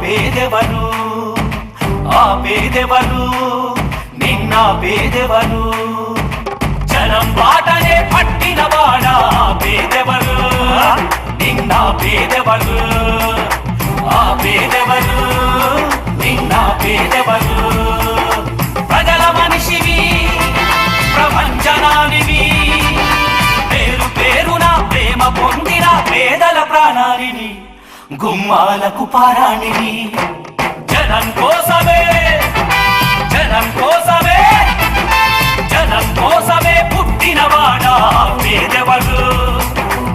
పేదెవరు ఆ పేదెవరు నిన్న పేదెవరు జనం బాటనే పట్టినవాడా పేదెవరు నిన్న పేదెవరు ఆ పేదెవరు నిన్న పేదెవరు ప్రజల మనిషివి ప్రపంచనానివి పేరు పేరున ప్రేమ పొందిన పేదల ప్రాణానివి గుమ్మాలకు పారాణివి జనం కోసమే జనం కోసమే జనం కోసమే పుట్టినవాడా పేదెవరు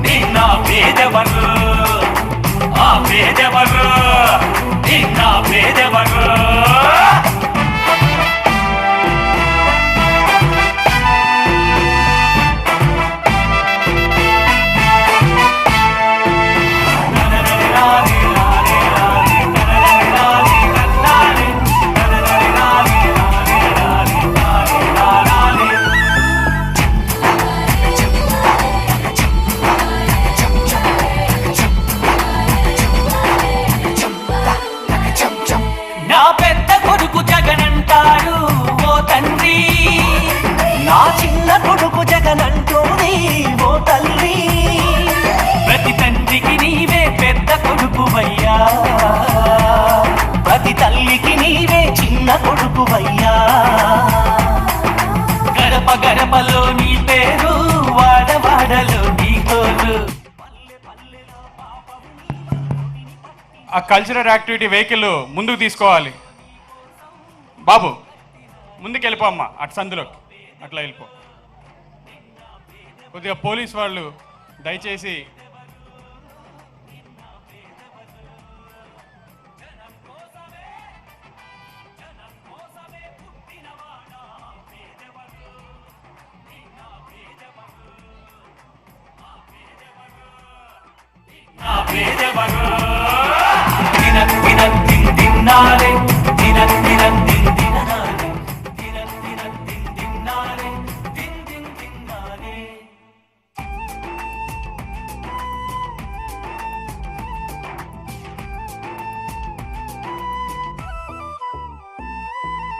నిన్న పేదెవరు ఆ పేదెవరు నిన్న పేదెవరు నా చిన్న కొడుకు జగనంటోని ఓ తల్లి ప్రతి తండ్రికి నీవే పెద్ద కొడుకువయ్యా ప్రతి తల్లికి నీవే చిన్న కొడుకువయ్యా గడప గడపలో నీ పేరు వాడవాడలో నీ కోరు ఆ కల్చరల్ యాక్టివిటీ వెహికల్ ముందుకు తీసుకోవాలి బాబు ముందుకు వెళ్ళిపో అమ్మా అటు సందులోకి అట్లా వెళ్ళిపో కొద్దిగా పోలీస్ వాళ్ళు దయచేసి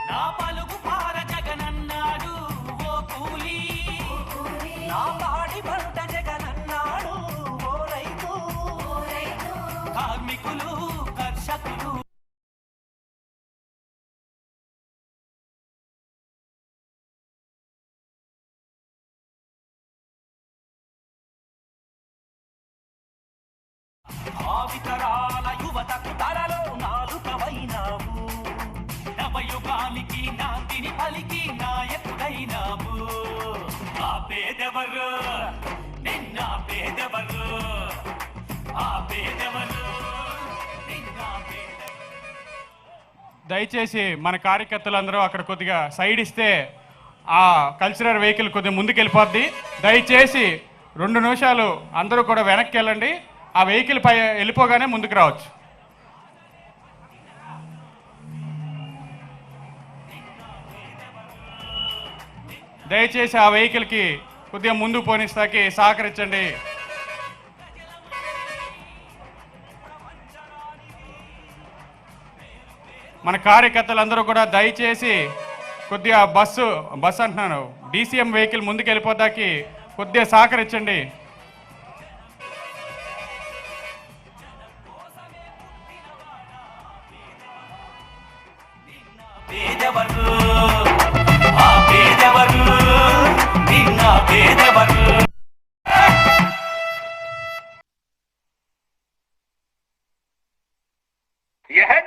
నా పలుకు పార జగనన్నాడు ఓ కూలి నా పాడి పంట జగనన్నాడు ఓ రైతు కార్మికులు కర్షకులు భావితరాల యువతకు తరలో నాలుకవైనావు నవయుగానికి నాందిని పలికి నాయకుడైనావు ఆ పేదెవరు నిన్న పేదెవరు ఆ పేదెవరు నిన్న పేదెవరు దయచేసి మన కార్యకర్తలందరూ అక్కడ కొద్దిగా సైడ్ ఇస్తే ఆ కల్చరల్ వెహికల్ కొద్దిగా ముందుకు వెళ్ళిపోద్ది దయచేసి 2 నిమిషాలు అందరూ కూడా వెనక్కి వెళ్ళండి ఆ వెహికల్ పై వెళ్ళిపోగానే ముందుకు రావచ్చు దయచేసి ఆ వెహికల్కి కొద్దిగా ముందుకు పోనిస్తాకి సహకరించండి మన కార్యకర్తలందరూ కూడా దయచేసి కొద్దిగా బస్సు అంటున్నాను డీసీఎం వెహికల్ ముందుకు వెళ్ళిపోతాకి కొద్దిగా సహకరించండి పేదెవరు ఆ పేదెవరు నిన్న పేదెవరు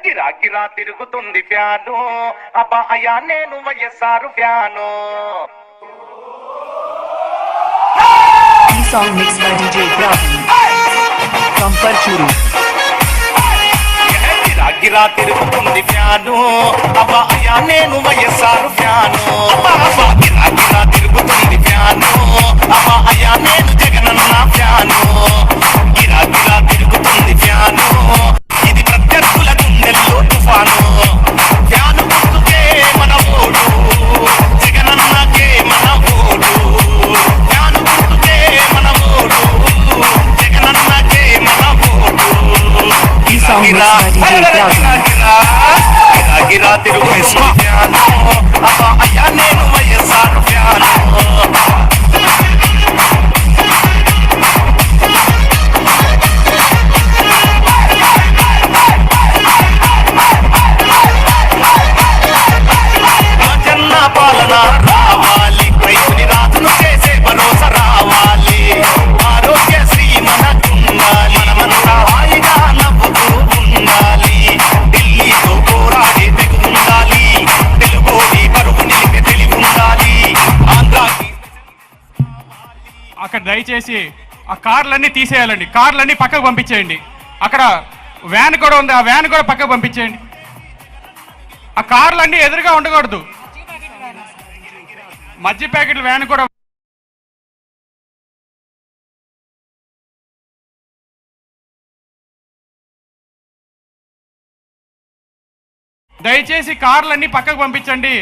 గిరా గిరా తిరుగుతుంది ఫ్యాను అబ్బా అయ్యా నేను YSR fan song mixed by DJ Ibrahim from Parchuru. గిరా గిరా తిరుగుతుంది ఫ్యాను అబ్బా అయ్యా నేను వైఎస్ఆర్ ఫ్యాను అబ్బా గిరా గిరా తిరుగుతుంది ఫ్యాను అబ్బా అయ్యా నేను జగనన్న ఫ్యాను గిరా గిరా తిరుగుతుంది ఫ్యాను ఇది ప్రత్యర్థుల గుండెల్లో తుఫాను ఫ్యాను గుర్తుకే మన ఓడు జగనన్నకే మన ఓడు ఫ్యాను గుర్తుకే మన ఓడు జగనన్నకే మన ఓడు ఈ సాంగ్ గిరా గిరా తిరుగుతుంది ఫ్యాను అబ్బా అయ్యా నేను వైఎస్ఆర్ ఫ్యాను రాజన్న పాలన రావాలి రైతుని రాజును చేసే భరోసా రావాలి ఆరోగ్యశ్రీ మనకుండాలి మనమంతా హాయిగా నవ్వుతూ ఉండాలి ఢిల్లీతో పోరాడే తెగు ఉండాలి తెలుగోడి పరువు నిలిపే తెలివి ఉండాలి ఆంధ్రాకి అక్కడ దయచేసి ఆ కార్లన్నీ తీసేయాలండి, కార్లన్నీ పక్కకు పంపించేయండి. అక్కడ వ్యాన్ కూడా ఉంది, ఆ వ్యాన్ కూడా పక్కకు పంపించేయండి. ఆ కార్లన్నీ ఎదురుగా ఉండకూడదు. మజ్జి ప్యాకెట్ల వ్యాన్ కూడా దయచేసి కార్లన్నీ పక్కకు పంపించండి.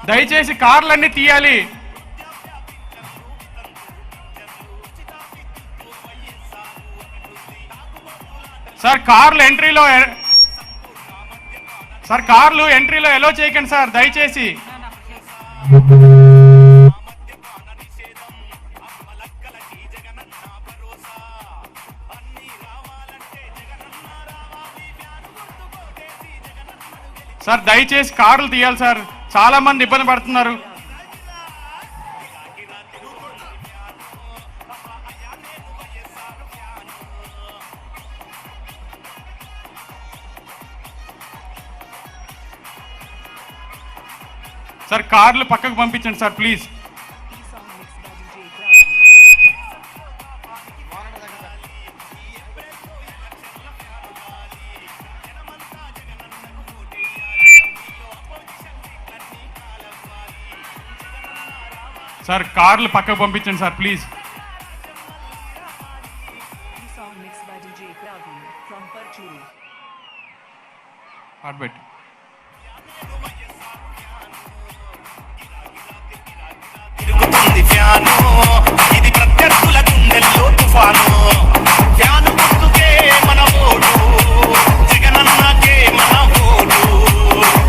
దయచేసి కార్లన్నీ తీయాలి. సార్ కార్లు ఎంట్రీలో ఎలో చేయకండి సార్ దయచేసి. సార్ దయచేసి కార్లు తీయాలి సార్, చాలా మంది ఇబ్బంది పడుతున్నారు. సార్ కార్లు పక్కకు పంపించండి సార్ ప్లీజ్. సార్ కార్లు పక్కకు పంపించండి సార్ ప్లీజ్. ఆర్బెట్ తిరుగుతుంది ఫ్యాను ఇది ప్రత్యర్థుల గుండెల్లో తుఫాను ఫ్యాను గుర్తుకే మన ఓటు జగనన్నకే మన ఓటు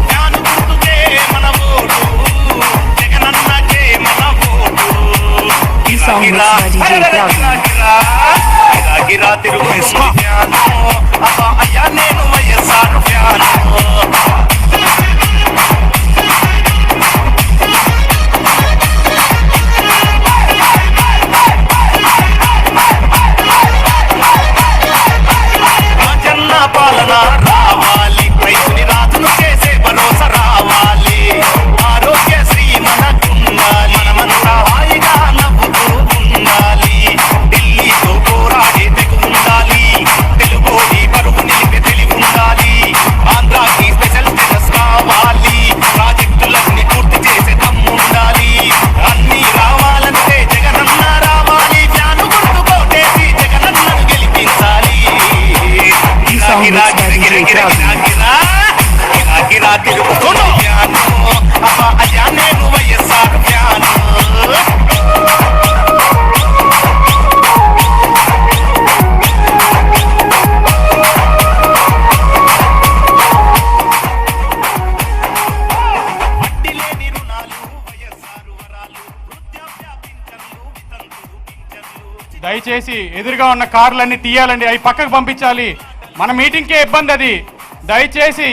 ఫ్యాను గుర్తుకే మన ఓటు జగనన్నకే మన ఓటు గిరా గిరా తిరుగుతుంది ఫ్యాను అబ్బా అయ్యా నేను వైఎస్ఆర్ ఫ్యాను పాలన రావాలి రైతుని రాజును చేసే భరోసా రావాలి ఆరోగ్యశ్రీ మనకుండాలి మనమంతా హాయిగా నవ్వుతూ ఉండాలి ఢిల్లీతో పోరాడే తెగు ఉండాలి తెలుగోడి పరువు నిలిపే తెలివి ఉండాలి ఆంధ్రాకి స్పెషల్ స్టేటస్ కావాలి ప్రాజెక్టులన్నీ పూర్తి చేసే దమ్ము ఉండాలి అన్ని రావాలంటే జగనన్న రావాలి ఫ్యాను గుర్తు కోటేసి జగనన్నను గెలిపించాలి గిరా తిరుగుతుంది ఫ్యాను అబ్బా అయ్యా నేను వైఎస్ఆర్ ఫ్యాను వడ్డీ లేని రుణాలు వైఎస్ఆర్ వరాలు వృద్ధాప్య పింఛన్లు వితంతు పింఛన్లు దయచేసి ఎదురుగా ఉన్న కార్లన్నీ తీయాలండి, అవి పక్కకు పంపించాలి. మన మీటింగ్కే ఇబ్బంది అది. దయచేసి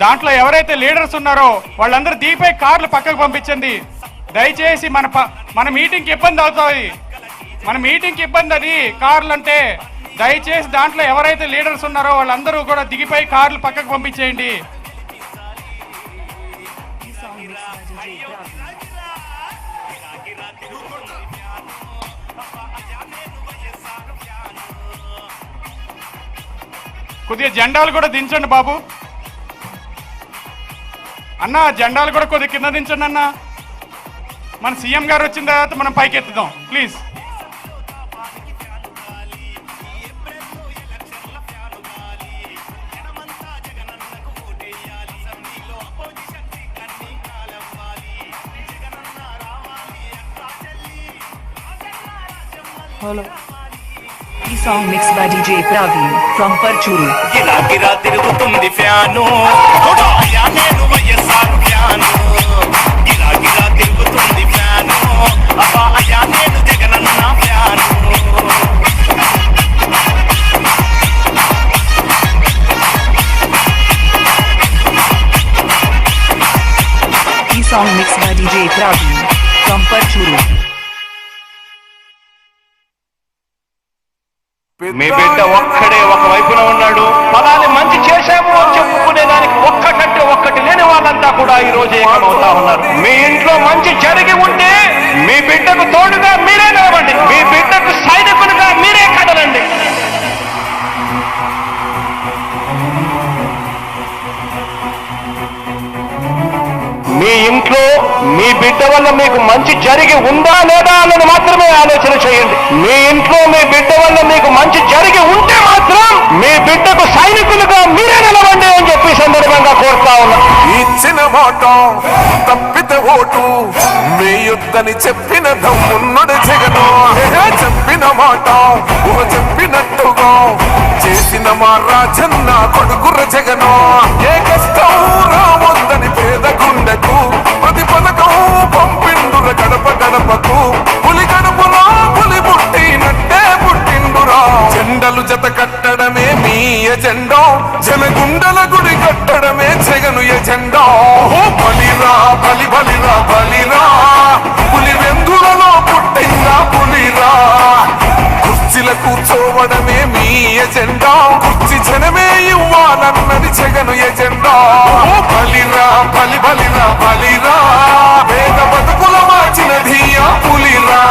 దాంట్లో ఎవరైతే లీడర్స్ ఉన్నారో వాళ్ళందరూ దీపై కార్లు పక్కకు పంపించండి దయచేసి. మన మీటింగ్కి ఇబ్బంది అవుతాయి, మన మీటింగ్కి ఇబ్బంది అది కార్లు అంటే. దయచేసి దాంట్లో ఎవరైతే లీడర్స్ ఉన్నారో వాళ్ళందరూ కూడా దిగిపోయి కార్లు పక్కకు పంపించేయండి. కొద్దిగా జెండాలు కూడా దించండి బాబు. అన్న జెండాలు కూడా కొద్దిగా కింద దించండి అన్న. మన సీఎం గారు వచ్చిన తర్వాత మనం పైకి ఎత్తుదాం please. Song mixed by DJ Praveen from Parchuru. గిరా గిరా తిరుగుతుంది ఫ్యాను అయ్యా నేను వైఎస్ఆర్ ఫ్యాను గిరా గిరా తిరుగుతుంది ఫ్యాను అబ్బా అయ్యా నేను Jagananna fan Song mixed by DJ Praveen from Parchuru. మీ బిడ్డ ఒక్కడే ఒక వైపున ఉన్నాడు ఫలాన్ని మంచి చేశాము అని చెప్పుకునే దానికి ఒక్కటంటే ఒక్కటి లేని వాళ్ళంతా కూడా ఈ రోజు ఏకమవుతా ఉన్నారు. మీ ఇంట్లో మంచి జరిగి ఉంటే మీ బిడ్డకు తోడుగా మీరే నిలవండి, మీ బిడ్డకు సైనికులుగా మీరే కదలండి. మీ ఇంట్లో మీ బిడ్డ వల్ల మీకు మంచి జరిగి ఉందా లేదా అన్నది మాత్రమే ఆలోచన చేయండి. మీ ఇంట్లో మీ బిడ్డ వల్ల మీకు మంచి జరిగి ఉంటే మాత్రం మీ బిడ్డకు సైనికులుగా మీరే నిలవండి అని చెప్పి సందర్భంగా కోరుతా ఉన్నా. ఇచ్చిన మాట తప్పితే ఓటు మీ యుద్ధని చెప్పిన దమ్మున్నడు జగను చెప్పిన మాట చెప్పినట్టుగా చేసిన మా రాజన్న కొడుకుర జగను ఏ కష్టం రావద్దని పేద గుండెకు ప్రతి పథకం పంపిండుర గడప గడపకు పులి గడపలో పులి పుట్టినట్టే పుట్టిండురా. జెండలు జత కట్టడమే మీ ఎజెండా, జనగుండల గుడి కట్టడమే జగను ఎజెండా. బలిరా బలి బలిరా బలిరా పులి వెందులలో పుట్టిందా పులిరా. కుర్చీల కూర్చోవడమే మీ ఎజెండా, కుర్చీ జనమే ఇవ్వాలన్నది జగను ఎజెండా. బలిరా బలి బలిరా బలిరా పేద బతుకుల మార్చినది ఆ పులిరా.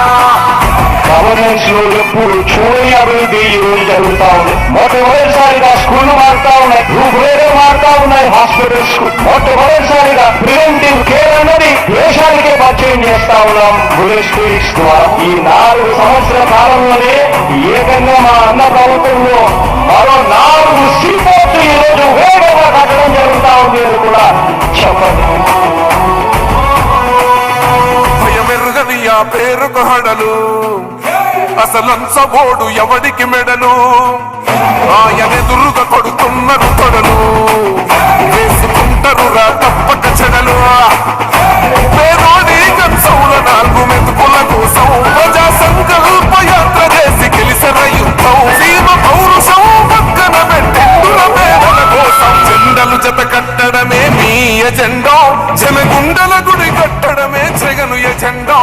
గవర్నెన్స్ లో ఎప్పుడు చూడని అభివృద్ధి ఈ రోజు జరుగుతా ఉంది. మొట్టమొదటిసారిగా స్కూళ్లు మారుతా ఉన్నాయి, రూపురేఖలు మారుతా ఉన్నాయి, హాస్పిటల్స్ కు మొట్టమొదటిసారిగా ప్రివెంటివ్ కేర్ అన్నది దేశానికే పరిచయం చేస్తా ఉన్నాం బుల్లెట్ స్పీడ్స్ ద్వారా. ఈ 4 సంవత్సరాల కాలంలోనే ఏకంగా మా అన్న ప్రభుత్వంలో మరో 4 సీపోర్ట్లు ఈ రోజు వేగంగా కట్టడం జరుగుతా ఉంది అని కూడా చెప్పండి. భయమెరుగని ఆ పేరుకు హడలు అసలంచబోడు ఎవడికి మెడలు ఆయనెదురుగా కొడుతున్నారు తొడలు వేసుకుంటారు రా తప్పక చెడలు. పేదోడి కంచౌల 4 మెతుకుల కోసం ప్రజా సంకల్ప యాత్ర చేసి గెలిసిన యుద్ధం సీమ పౌరుషం పక్కన పెట్టిండుల పేదల కోసం. జెండలు జత కట్టడమే మీ ఎజెండా, జనగుండల గుడి కట్టడమే జగను ఎజెండా.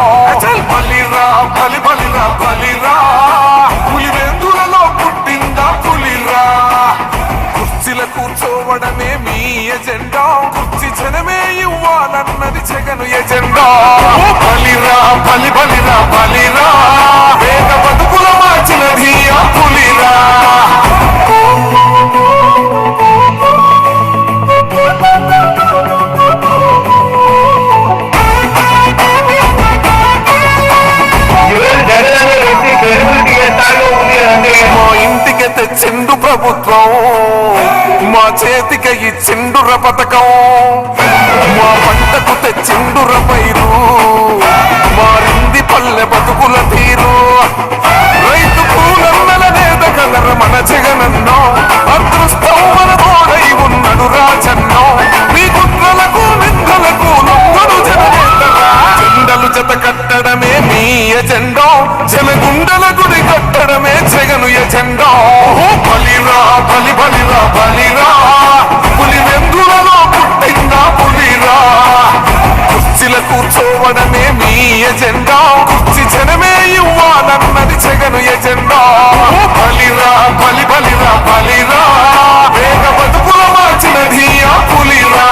బలిరా బలి బలిరా బలిరా పులి వెందులలో పుట్టిందా పులిరా. కుర్చీల కూర్చోవడమే మీ ఎజెండా, కుర్చీ జనమే ఇవ్వాలన్నది జగను ఎజెండా. బలిరా బలి బలిరా బలిరా పేద బతుకుల మార్చినది ఆ పులిరా. మా ఇంటికి తెచ్చిండు ప్రభుత్వం, మా చేతికి ఇచ్చిండుర పథకం, మా పంటకు తెచ్చిండుర పైరు, మారింది పల్లె బతుకుల తీరు. రైతు పూలన్నల నేత కలర మన జగనన్నో, అదృష్టం మన తోడై ఉన్నడు రాజన్నో. మీ కుట్రలకు నిందలకు నొంగడు జననేతరా. జెండలు జత కట్టడమే మీ ఎజెండా, జనగుండల గుడి కట్టడమే జగను ఎజెండా. బలిరా బలి బలిరా బలిరా పులి వెందులలో పుట్టిందా పులిరా. కుర్చీల కూర్చోవడమే మీ ఎజెండా, కుర్చీ జనమే ఇవ్వాలన్నది జగను ఎజెండా. బలిరా బలి బలిరా బలిరా పేద బతుకుల మార్చినది ఆ పులిరా.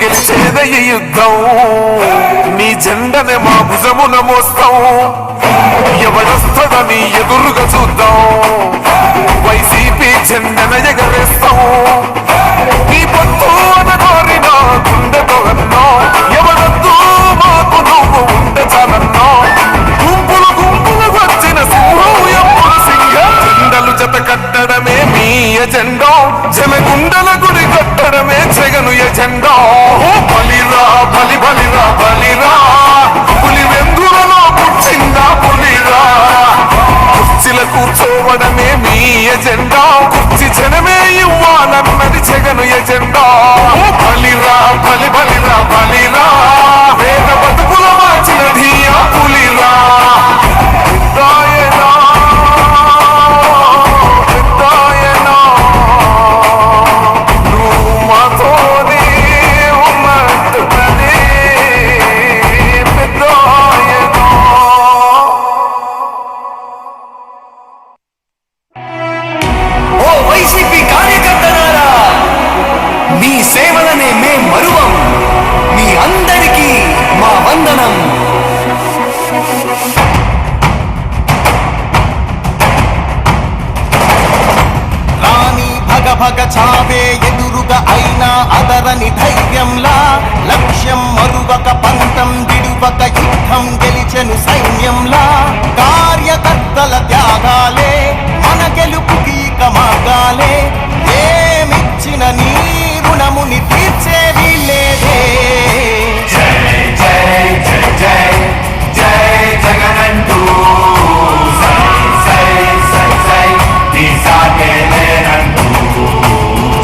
గెలిచేదయ్య యుద్ధం నీ జెండనే మా భుజమున మోస్తాం. ఎవడొస్తాడని ఎదురుగా చూద్దాం, వైసీపీ జెండన ఎగరేస్తాం. నీ పొత్తు అనగోరిన గుండెతో అన్నా, ఎవడొద్దు మాకు నువ్వు ఉండే చాలన్నా. గుంపులు గుంపులు వచ్చిన సింహం యుద్ధం గెలిచెను సైన్యంలా కార్యకర్తల త్యాగాలే మన గెలుపుకి ఇక మార్గాలే ఏమిచ్చిన నీ రుణముని తీర్చేది లేదే జై జై జై జై జై జగనంటూ సై సై సై సై నీ సాగే లేనంటూ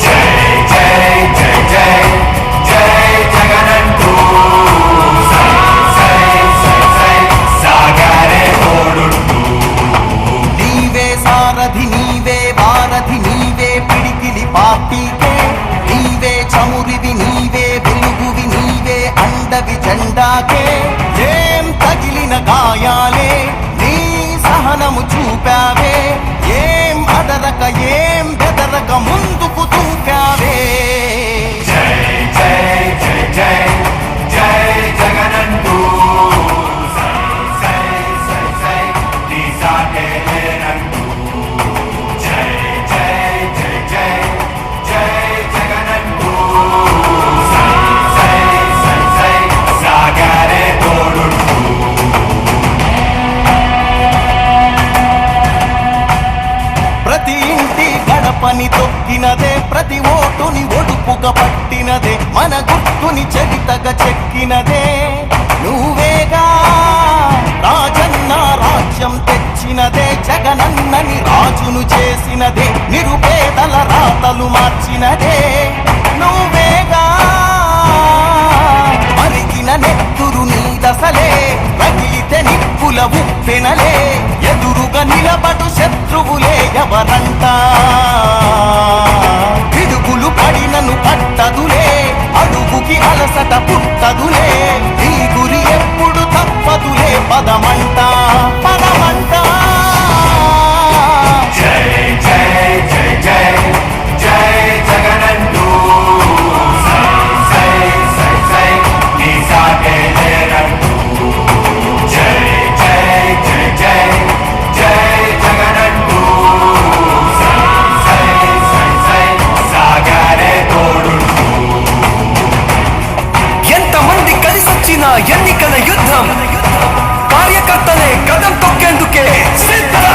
జై జై జై జై జై జగనంటూ సై సై సై సై సాగరే తోడుంటూ నీవే సారథి నీవే వారధి నీవే పిడికిలి పార్టీకే నీవే చమురివి నీవే వెలుగువి నీవే అండవి జెండాకే ఏం తగిలిన గాయాలే నీ సహనము చూపావే ఏం అదరక ఏం బెదరక ముందుకు దూకావే జై జై జై జై జై జగనంటూ సై సై సై సై నీ సాగే లేనంటూ జై జై జై జై జై జగనంటూ సై సై సై సై సాగరే తోడుంటూ ప్రతి ఇంటి గడపని తొక్కినదే ప్రతి ఓటుని ఒడుపుగా పట్టినదే మన గుర్తుని చరితగా చెక్కినదే నువ్వేగా రాజన్న రాజ్యం తెచ్చినదే జగనన్నని రాజును చేసినదే నిరుపేదల రాతలు మార్చినదే నువ్వేగా మరిగిన నెత్తురు నీ దశలే రగిలితే నిప్పుల ఉప్పెనలే ఎదురుగా నిలబడు శత్రువులే ఎవరంట పిడుగులు పడినను పట్టదులే అడుగుకి అలసట పుట్టదులే నీ గురి ఎప్పుడు తప్పదులే పదమంట పదమంట జై జై జై జై జై జగనంటూ సై సై సై సై నీ సాగే లేనంటూ జై జై జై జై జై జగనంటూ సై సై సై సై సాగరే తోడుంటూ ఎంతమంది కలిసొచ్చిన ఎన్నికల యుద్ధం కార్యకర్తలే కదం తొక్కేందుకే సిద్ధం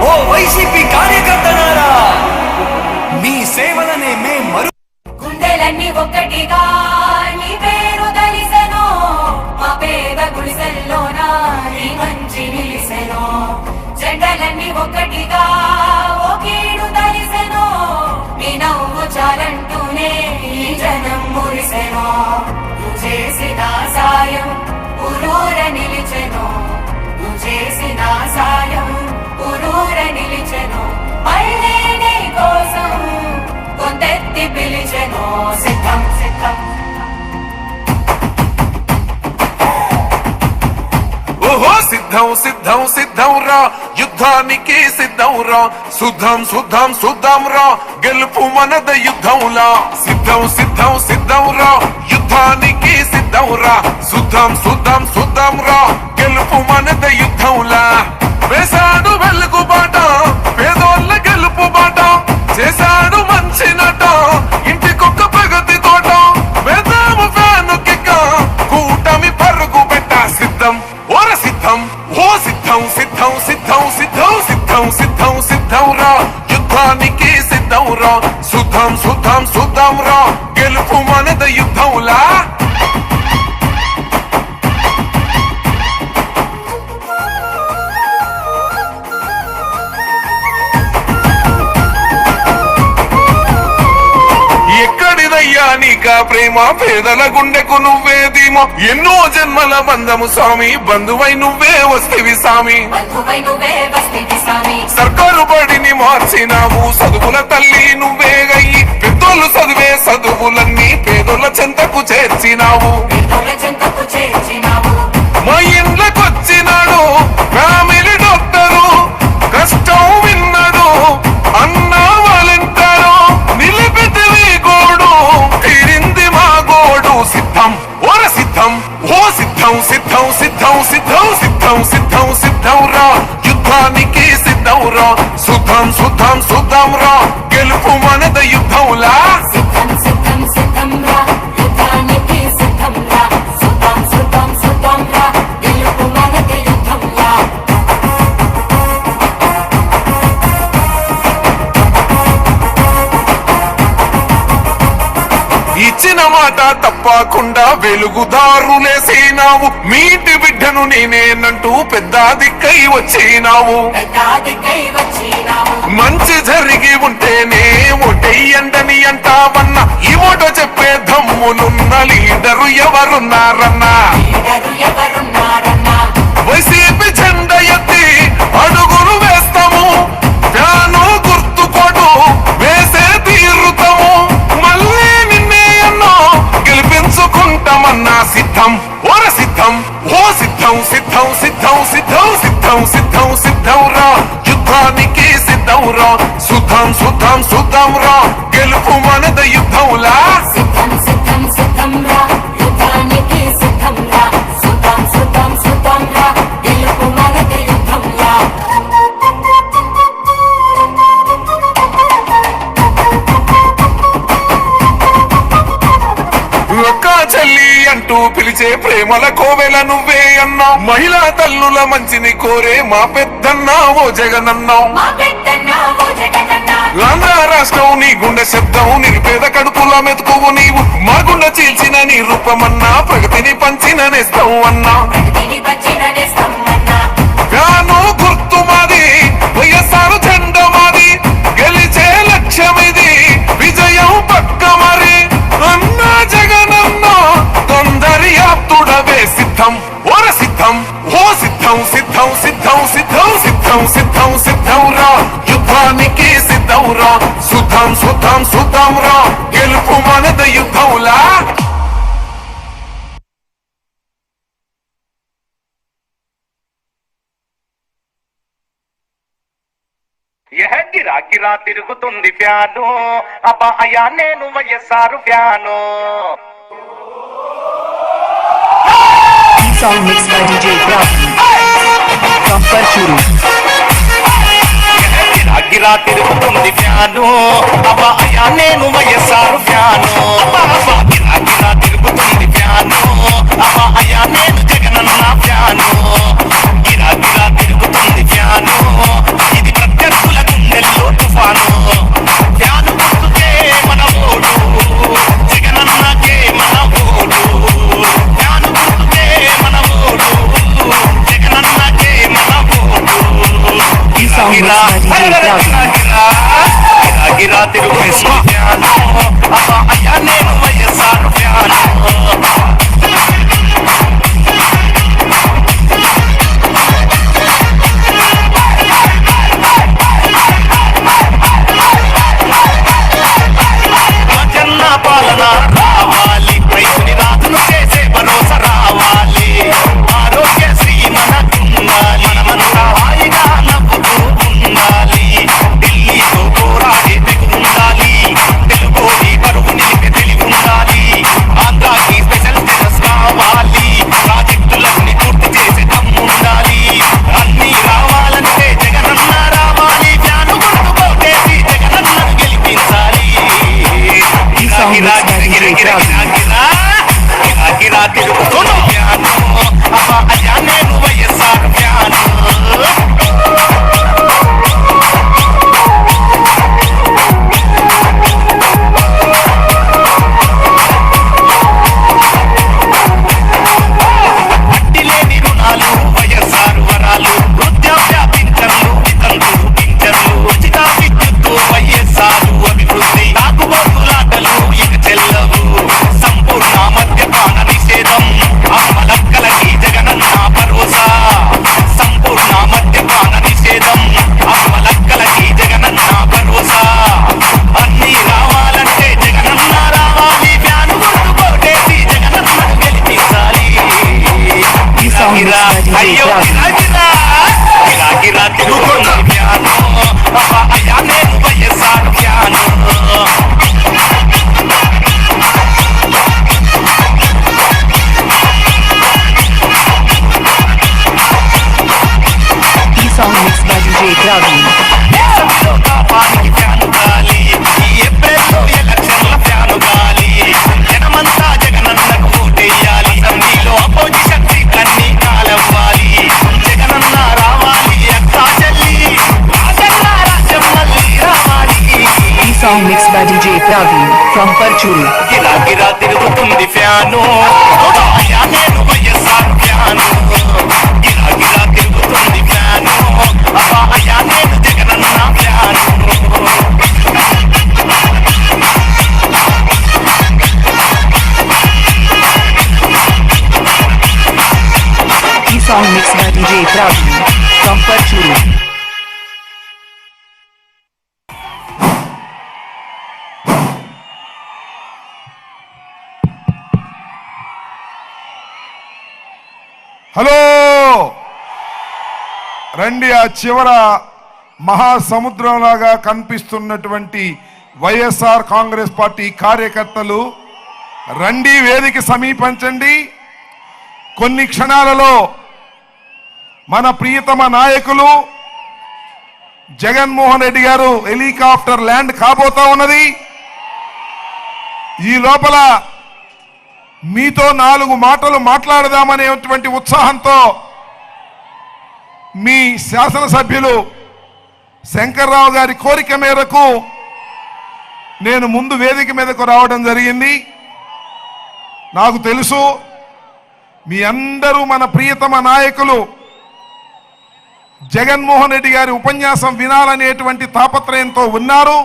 ఓ వైసీపీ కార్యకర్తలారా మీ సేవలనే మే మరు గుండెలన్నీ ఒక్కటిగా నీ పేరు తలిసెను మా పేద గుడిసెల్లోన నీ మంచి నిలిసెను జెండలన్నీ ఒక్కటిగా ఓ కీడు తలిసెను నీ నవ్వు చాలంటూనే ఈ జనం మురిసెను నువ్వు చేసిన సాయం ఊరూర నిలిచెను నువ్వు చేసిన సాయం ఊరూర నిలిచెను మళ్ళీ నీ కోసం కొందెత్తి పిలిచెను సిద్ధం సిద్ధం ఓహో సిద్ధం సిద్ధం సిద్ధం రా యుద్ధానికి సిద్ధం రా శుద్ధం శుద్ధం శుద్ధం రా గెలుపు మనద యుద్ధంలా సిద్ధం సిద్ధం సిద్ధం రా యుద్ధానికి సిద్ధం రా శుద్ధం శుద్ధం శుద్ధం రా గెలుపు మనద యుద్ధంలా వేసాడు వెలుగు బాట పేదోళ్ళ గెలుపు బాట చేశాడు మంచి నట ఇంటికొక్క ప్రగతి తోట వేదాము ఫ్యాను కిక్క కూటమి పరుగు పెట్ట సిద్ధం ఓర సిద్ధం ఓ సిద్ధం సిద్ధం సిద్ధం సిద్ధం సిద్ధం సిద్ధం సిద్ధం రా యుద్ధానికి సిద్ధం రా శుద్ధం శుద్ధం శుద్ధం రా గెలుపు మనద యుద్ధంలా ఎక్కడిదయ్యా నీకా ప్రేమ పేదల గుండెకు నువ్వే ధీమో ఎన్నో జన్మల బంధము స్వామి బంధువై నువ్వే వస్తేవి స్వామి బంధువై నువ్వే వస్తేవి స్వామి సర్కారు బడిని మార్చినావు చదువుల తల్లి నువ్వే గయ్యి పెద్దోళ్ళు చదివే చదువులన్నీ పేదోళ్ళ చెంతకు చేర్చినావు పేదోళ్ళ చెంతకు చేర్చినావు మా ఇండ్లకొచ్చినాడు ఫ్యామిలీ డాక్టరు కష్టం విన్నాడు అన్నా వాళ్ళంటారు నిలబెట్టివి గోడు తీరింది మా గోడు సిద్ధం ఓర సిద్ధం ఓ సిద్ధం రా యుద్ధానికి సిద్ధం రా సుద్ధం సుద్ధం సుద్ధం రా గెలుపు మనద యుద్ధంలా సిద్ధం సిద్ధం సిద్ధం రా యుద్ధానికి సిద్ధం రా సుద్ధం సుద్ధం సుద్ధం రా గెలుపు మనది యుద్ధంలా ఇచ్చిన మాట తప్పకుండా వెలుగుదారులేసినావు మీటి బిడ్డను నేనేనంటూ పెద్ద దిక్కై వచ్చినావు పెద్దాదికై వచ్చినావు మంచి జరిగి ఉంటేనే ఓటెయ్యండని అంటావన్నా ఈ ఓట చెప్పే దమ్ములున్న లీడరు ఎవరున్నారన్నా లీడరు ఎవరున్నారన్నా వైసీపీ జెండా ఎత్తి అడుగులు వేస్తాము ఫ్యాను గుర్తుకోడు వేసే తీరుతాము మళ్ళీ నిన్నే అన్నో గెలిపించుకుంటామన్నా సిద్ధం ఓర సిద్ధం ఓ సిద్ధం సిద్ధం సిద్ధం సిద్ధం సిద్ధం సిద్ధం సిద్ధం రా యుద్ధానికి సిద్ధం రా సుద్ధం సుద్ధం సుద్ధం రా గెలుపు మనద యుద్ధంలా సిద్ధం సిద్ధం సిద్ధం రా యుద్ధానికి సిద్ధం రా సుద్ధం సుద్ధం సుద్ధం రా గెలుపు మనది యుద్ధంలా ఒక్క చెల్లి అంటూ పిలిచే ప్రేమల కోవెల నువ్వే అన్నావు మహిళా తల్లుల మంచిని కోరే మా పెద్దన్న ఓ జగనన్నావు మా పెద్దన్న ఓ జగనన్న ఆంధ్ర రాష్ట్రం నీ గుండె శబ్దం నిరుపేద కడుపుల మెతుకువు నీవు మా గుండె చీల్చిన నీ రూపమన్నా ప్రగతిని పంచిన నేస్తావు అన్నా ప్రగతిని వచ్చిన నేస్తమన్నా గాను గుర్తు మాది వైఎస్ఆర్ జెండా మాది గెలిచే లక్ష్యమిది విజయం పక్క మరి అన్నా జగనన్నా తొందరయాప్తుడవే సిద్ధం ఓర సిద్ధం ఓ సిద్ధం సిద్ధం సిద్ధం సిద్ధం సిద్ధం సిద్ధం సిద్ధం రా యుద్ధానికి సిద్ధం రా సుద్ధం సుద్ధం సుద్ధం రా గెలుపు మనద యుద్ధంలా గిరా తిరుగుతుంది ఫ్యాను అబ్బాయా నేను YSR fan Song mixed by DJ Kraft from Parchuru. గిరా తిరుగుతుంది ఫ్యాను అబ్బాయా నేను వైఎస్ఆర్ ఫ్యాను గిరా తిరుగుతుంది ఫ్యాను అబ్బాయా నేను జగనన్న ఫ్యాను గిరా తిరుగుతుంది ఫ్యాను ఇది ప్రత్యర్థుల గుండెల్లో తుఫాను ఫ్యాను గుర్తుకే మన ఓడు జగనన్నకే మన ఓడు ఫ్యాను గుర్తుకే మన ఓడు జగనన్నకే మన ఓడు Song mixed by DJ Kraft. గిరా తిరుగుతుంది ఫ్యాను అబ్బాయా నేను వైఎస్ఆర్ ఫ్యాను జన్న పాలన రావాలి రైతుని రాజును చేసే భరోసా రావాలి ఆరోగ్యశ్రీ మనకుండాలి మనమంతా హాయిగా నవ్వుతూ ఉండాలి ఢిల్లీతో పోరాడే తెగుండాలి తెలుగోడి పరువు నిలిపే తెలివి ఉండాలి ఆంధ్రాకి special Praveen. Song mixed by DJ Praveen from Parchuri. గిరా గిరా తిరుగుతుంది ఫ్యాను నేను వైఎస్ఆర్ ఫ్యాను గిరా గిరా తిరుగుతుంది ఫ్యాను అయ్యా నేను Jagananna fan Song mixed by DJ Praveen from Parchuri. Hello రండి, ఆ చివర మహాసముద్రంలాగా కనిపిస్తున్నటువంటి వైఎస్ఆర్ కాంగ్రెస్ పార్టీ కార్యకర్తలు రండి, వేదిక సమీపించండి. కొన్ని క్షణాలలో మన ప్రియతమ నాయకులు జగన్మోహన్ రెడ్డి గారు హెలికాప్టర్ ల్యాండ్ కాబోతా ఉన్నది. ఈ లోపల మీతో 4 మాటలు మాట్లాడదామనేటువంటి ఉత్సాహంతో మీ శాసనసభ్యులు శంకర్రావు గారి కోరిక మేరకు నేను ముందు వేదిక మీదకు రావడం జరిగింది. నాకు తెలుసు మీ అందరూ మన ప్రియతమ నాయకులు జగన్మోహన్ రెడ్డి గారి ఉపన్యాసం వినాలనేటువంటి తాపత్రయంతో ఉన్నారు.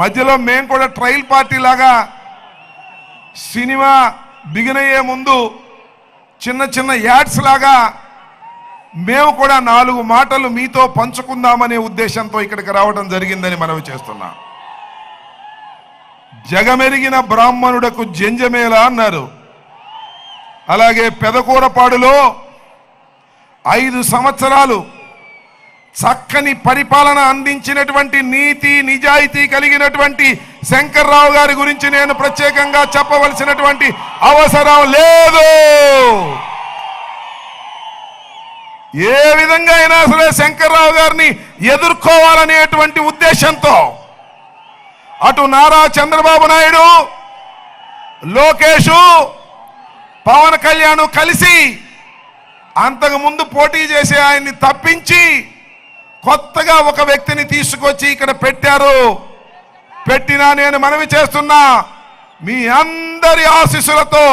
మధ్యలో మేము కూడా ట్రయల్ పార్టీ లాగా సినిమా బిగినయ్యే ముందు చిన్న చిన్న యాడ్స్ లాగా మేము కూడా 4 మాటలు మీతో పంచుకుందామనే ఉద్దేశంతో ఇక్కడికి రావడం జరిగిందని మనవి చేస్తున్నా. జగమెరిగిన బ్రాహ్మణుడకు జంజమేళ అన్నారు. అలాగే పెదకూరపాడులో 5 సంవత్సరాలు చక్కని పరిపాలన అందించినటువంటి నీతి నిజాయితీ కలిగినటువంటి శంకర్రావు గారి గురించి నేను ప్రత్యేకంగా చెప్పవలసినటువంటి అవసరం లేదు. ఏ విధంగా అయినా సరే శంకర్రావు గారిని ఎదుర్కోవాలనేటువంటి ఉద్దేశంతో అటు నారా చంద్రబాబు నాయుడు, లోకేష్, పవన్ కళ్యాణ్ కలిసి అంతకు ముందు పోటీ చేసి ఆయన్ని తప్పించి కొత్తగా ఒక వ్యక్తిని తీసుకొచ్చి ఇక్కడ పెట్టారు. పెట్టినా నేను మనవి చేస్తున్నా, మీ అందరి ఆశీస్సులతో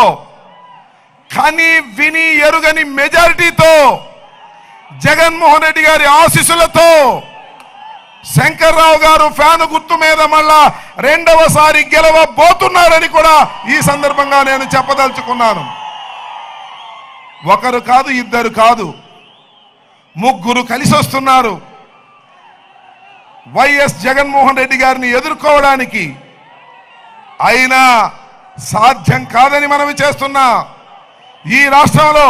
కని విని ఎరుగని మెజారిటీతో జగన్మోహన్ రెడ్డి గారి ఆశీస్సులతో శంకర్రావు గారు ఫ్యాను గుర్తు మీద మళ్ళా 2వసారి గెలవబోతున్నారని కూడా ఈ సందర్భంగా నేను చెప్పదలుచుకున్నాను. ఒకరు కాదు, ఇద్దరు కాదు, 3 కలిసి వస్తున్నారు వైఎస్ జగన్మోహన్ రెడ్డి గారిని ఎదుర్కోవడానికి. అయినా సాధ్యం కాదని మనవి చేస్తున్నా. ఈ రాష్ట్రంలో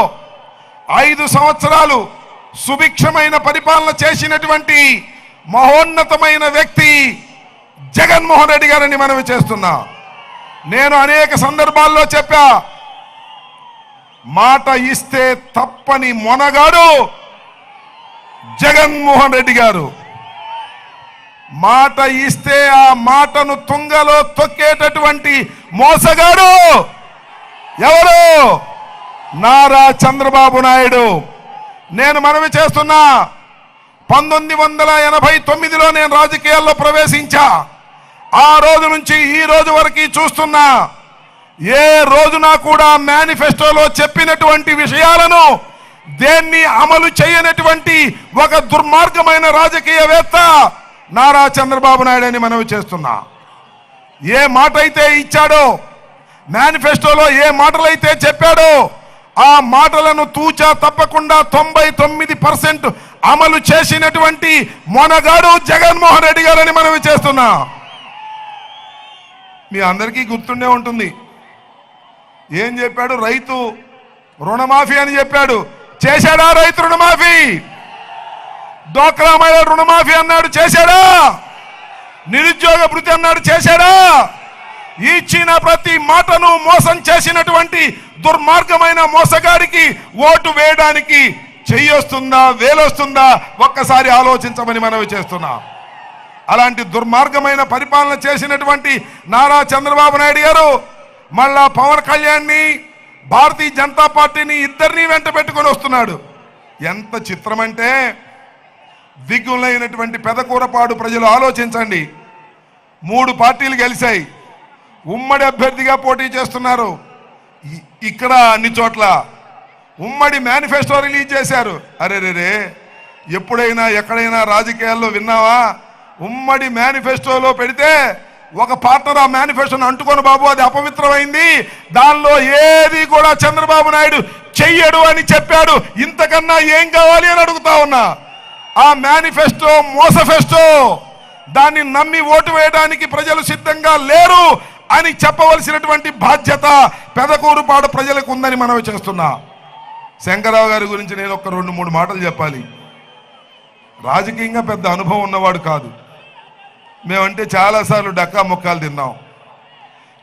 5 సంవత్సరాలు సుభిక్షమైన పరిపాలన చేసినటువంటి మహోన్నతమైన వ్యక్తి జగన్మోహన్ రెడ్డి గారిని మనవి చేస్తున్నా. నేను అనేక సందర్భాల్లో చెప్పా, మాట ఇస్తే తప్పని మొనగాడు జగన్మోహన్ రెడ్డి గారు. మాట ఇస్తే ఆ మాటను తుంగలో తొక్కేటటువంటి మోసగాడు ఎవరు? నారా చంద్రబాబు నాయుడు. నేను మనవి చేస్తున్నా, 1989లో నేను రాజకీయాల్లో ప్రవేశించా. ఆ రోజు నుంచి ఈ రోజు వరకు చూస్తున్నా, ఏ రోజున కూడా మేనిఫెస్టోలో చెప్పినటువంటి విషయాలను దేన్ని అమలు చేయనటువంటి ఒక దుర్మార్గమైన రాజకీయవేత్త నారా చంద్రబాబు నాయుడు అని మనవి చేస్తున్నా. ఏ మాట అయితే ఇచ్చాడో, మేనిఫెస్టోలో ఏ మాటలైతే చెప్పాడో ఆ మాటలను తూచా తప్పకుండా 99% అమలు చేసినటువంటి మొనగాడు జగన్మోహన్ రెడ్డి గారని మనవి చేస్తున్నా. మీ అందరికీ గుర్తుండే ఉంటుంది, ఏం చెప్పాడు? రైతు రుణమాఫీ అని చెప్పాడు. చేశాడా రైతు రుణమాఫీ? డోక్రా మహిళ రుణమాఫీ అన్నాడు, చేశాడా? నిరుద్యోగ భృతి అన్నాడు, చేశాడా? ఇచ్చిన ప్రతి మాటను మోసం చేసినటువంటి దుర్మార్గమైన మోసగాడికి ఓటు వేయడానికి చెయ్యొస్తుందా వేలొస్తుందా ఒక్కసారి ఆలోచించమని మనవి చేస్తున్నా. అలాంటి దుర్మార్గమైన పరిపాలన చేసినటువంటి నారా చంద్రబాబు నాయుడు గారు మళ్ళా పవన్ కళ్యాణ్ని భారతీయ జనతా పార్టీని ఇద్దరిని వెంట పెట్టుకొని వస్తున్నాడు. ఎంత చిత్రమంటే దిగ్గులైనటువంటి పెదకూరపాడు ప్రజలు ఆలోచించండి. 3 పార్టీలు గెలిచాయి, ఉమ్మడి అభ్యర్థిగా పోటీ చేస్తున్నారు. ఇక్కడ అన్ని చోట్ల ఉమ్మడి మేనిఫెస్టో రిలీజ్ చేశారు. అరే ఎప్పుడైనా ఎక్కడైనా రాజకీయాల్లో విన్నావా? ఉమ్మడి మేనిఫెస్టోలో పెడితే ఒక పార్ట్నర్ ఆ మేనిఫెస్టోను అంటుకొని బాబు అది అపవిత్రమైంది, దానిలో ఏది కూడా చంద్రబాబు నాయుడు చెయ్యడు అని చెప్పాడు. ఇంతకన్నా ఏం కావాలి అని అడుగుతా ఉన్నా. ఆ మేనిఫెస్టో మోసఫెస్టో, దాన్ని నమ్మి ఓటు వేయడానికి ప్రజలు సిద్ధంగా లేరు అని చెప్పవలసినటువంటి బాధ్యత పెదకూరుపాడు ప్రజలకు ఉందని మనవి చేస్తున్నా. శంకర్రావు గారి గురించి నేను ఒక 2-3 మాటలు చెప్పాలి. రాజకీయంగా పెద్ద అనుభవం ఉన్నవాడు కాదు. మేమంటే చాలాసార్లు డక్కా ముక్కాలు తిన్నాం.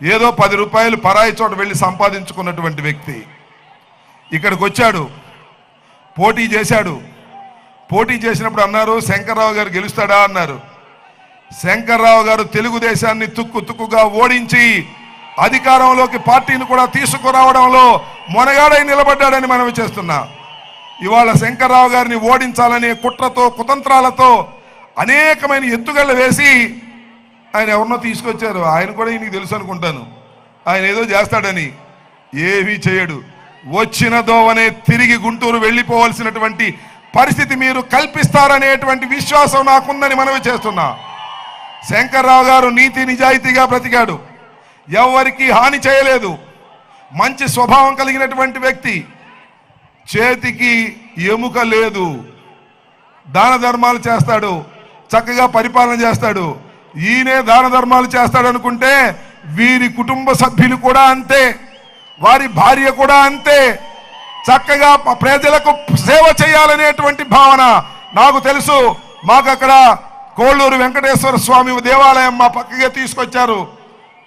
ఏదో 10 రూపాయలు పరాయి చోట వెళ్ళి సంపాదించుకున్నటువంటి వ్యక్తి ఇక్కడికి వచ్చాడు, పోటీ చేశాడు. పోటీ చేసినప్పుడు అన్నారు శంకర్రావు గారు గెలుస్తాడా అన్నారు. శంకర్రావు గారు తెలుగుదేశాన్ని తుక్కుగా ఓడించి అధికారంలోకి పార్టీని కూడా తీసుకురావడంలో మొనగాడై నిలబడ్డాడని మనం చేస్తున్నా. ఇవాళ శంకర్రావు గారిని ఓడించాలనే కుట్రతో కుతంత్రాలతో అనేకమైన ఎత్తుగళ్ళు వేసి ఆయన ఎవరినో తీసుకొచ్చారు. ఆయన కూడా ఈయనకి తెలుసు అనుకుంటాను, ఆయన ఏదో చేస్తాడని. ఏమీ చేయడు. వచ్చిన దోవనే తిరిగి గుంటూరు వెళ్ళిపోవలసినటువంటి పరిస్థితి మీరు కల్పిస్తారనేటువంటి విశ్వాసం నాకుందని మనవి చేస్తున్నా. శంకర్రావు గారు నీతి నిజాయితీగా బ్రతికాడు, ఎవరికి హాని చేయలేదు, మంచి స్వభావం కలిగినటువంటి వ్యక్తి, చేతికి ఎముక లేదు, దాన ధర్మాలు చేస్తాడు, చక్కగా పరిపాలన చేస్తాడు. ఈయనే దాన ధర్మాలు చేస్తాడు అనుకుంటే వీరి కుటుంబ సభ్యులు కూడా అంతే, వారి భార్య కూడా అంతే, చక్కగా ప్రజలకు సేవ చేయాలనేటువంటి భావన. నాకు తెలుసు, మాకు అక్కడ కోళ్ళూరు వెంకటేశ్వర స్వామి దేవాలయం మా పక్కగా తీసుకొచ్చారు.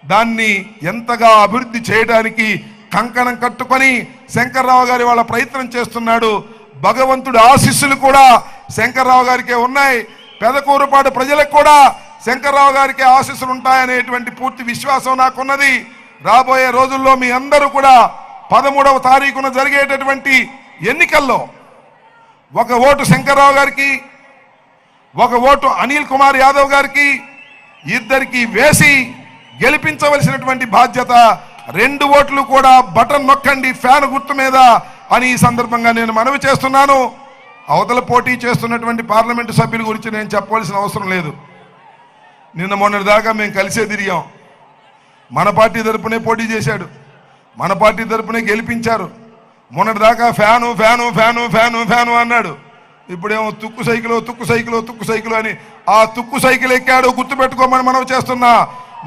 దాన్ని ఎంతగా అభివృద్ధి చేయడానికి కంకణం కట్టుకొని శంకర్రావు గారి వాళ్ళ ప్రయత్నం చేస్తున్నాడు. భగవంతుడి ఆశీస్సులు కూడా శంకర్రావు గారికే ఉన్నాయి. పెదకూరుపాడు ప్రజలకు కూడా శంకర్రావు గారికి ఆశీస్సులు ఉంటాయనేటువంటి పూర్తి విశ్వాసం నాకున్నది. రాబోయే రోజుల్లో మీ అందరూ కూడా 13వ తారీఖున జరిగేటటువంటి ఎన్నికల్లో ఒక ఓటు శంకర్రావు గారికి, ఒక ఓటు అనిల్ కుమార్ యాదవ్ గారికి, ఇద్దరికి వేసి గెలిపించవలసినటువంటి బాధ్యత. 2 ఓట్లు కూడా బటన్ నొక్కండి ఫ్యాన్ గుర్తు మీద అని ఈ సందర్భంగా నేను మనవి చేస్తున్నాను. అవతల పోటీ చేస్తున్నటువంటి పార్లమెంటు సభ్యుల గురించి నేను చెప్పవలసిన అవసరం లేదు. నిన్న మొన్నటి దాకా మేము కలిసే తిరిగాం. మన పార్టీ తరపునే పోటీ చేశాడు, మన పార్టీ తరపునే గెలిపించారు. మొన్నటి దాకా fan fan fan fan fan అన్నాడు. ఇప్పుడేమో తుక్కు సైకిల్ అని ఆ తుక్కు సైకిల్ ఎక్కాడు. గుర్తుపెట్టుకోమని మనం చేస్తున్నా.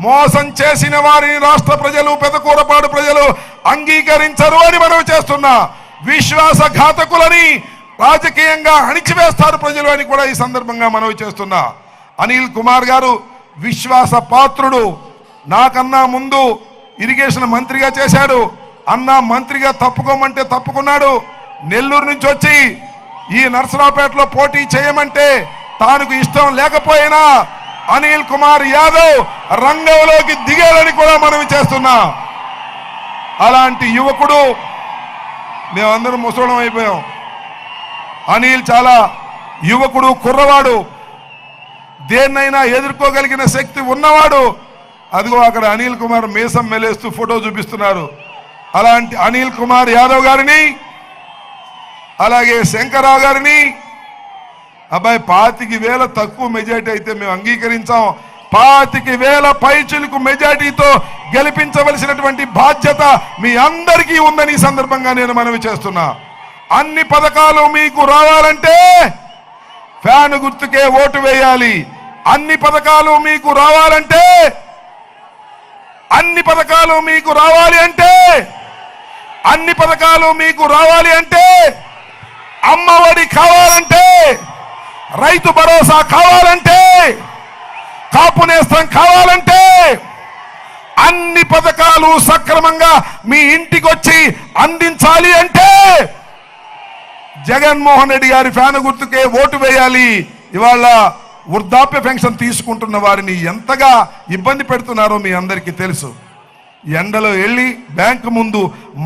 మోసం చేసిన వారిని రాష్ట్ర ప్రజలు, పెదకూరపాడు ప్రజలు అంగీకరించరు అని మనం చేస్తున్నా. విశ్వాసఘాతకులని రాజకీయంగా అణిచివేస్తారు ప్రజలు అని కూడా ఈ సందర్భంగా మనవి చేస్తున్నా. అనిల్ కుమార్ గారు విశ్వాస పాత్రుడు. నాకన్నా ముందు ఇరిగేషన్ మంత్రిగా చేశాడు. అన్నా మంత్రిగా తప్పుకోమంటే తప్పుకున్నాడు. నెల్లూరు నుంచి వచ్చి ఈ నర్సరావుపేటలో పోటీ చేయమంటే తానుకు ఇష్టం లేకపోయినా అనిల్ కుమార్ యాదవ్ రంగంలోకి దిగాలని కూడా మనవి చేస్తున్నా. అలాంటి యువకుడు. మేమందరం ముసలం అయిపోయాం. అనిల్ చాలా యువకుడు, కుర్రవాడు, దేన్నైనా ఎదుర్కోగలిగిన శక్తి ఉన్నవాడు. అదిగో అక్కడ అనిల్ కుమార్ మీసం మెలేస్తూ ఫోటో చూపిస్తున్నారు. అలాంటి అనిల్ కుమార్ యాదవ్ గారిని, అలాగే శంకర్రావు గారిని, అబ్బాయి 25,000 తక్కువ మెజార్టీ అయితే మేము అంగీకరించాం. 25,000 పైచిలుకు మెజార్టీతో గెలిపించవలసినటువంటి బాధ్యత మీ అందరికీ ఉందని ఈ సందర్భంగా నేను మనవి చేస్తున్నా. అన్ని పథకాలు మీకు రావాలంటే ఫ్యాన్ గుర్తుకే ఓటు వేయాలి. అన్ని పథకాలు మీకు రావాలంటే, అన్ని పథకాలు మీకు రావాలి అంటే, అమ్మఒడి కావాలంటే, రైతు భరోసా కావాలంటే, కాపు నేస్తం కావాలంటే, అన్ని పథకాలు సక్రమంగా మీ ఇంటికి వచ్చి అందించాలి అంటే జగన్మోహన్ రెడ్డి గారి ఫ్యాన్ గుర్తుకే ఓటు వేయాలి. ఇవాళ వృద్ధాప్య పెన్షన్ తీసుకుంటున్న వారిని ఎంతగా ఇబ్బంది పెడుతున్నారో మీ అందరికీ తెలుసు. ఎండలో వెళ్ళి బ్యాంకు ముందు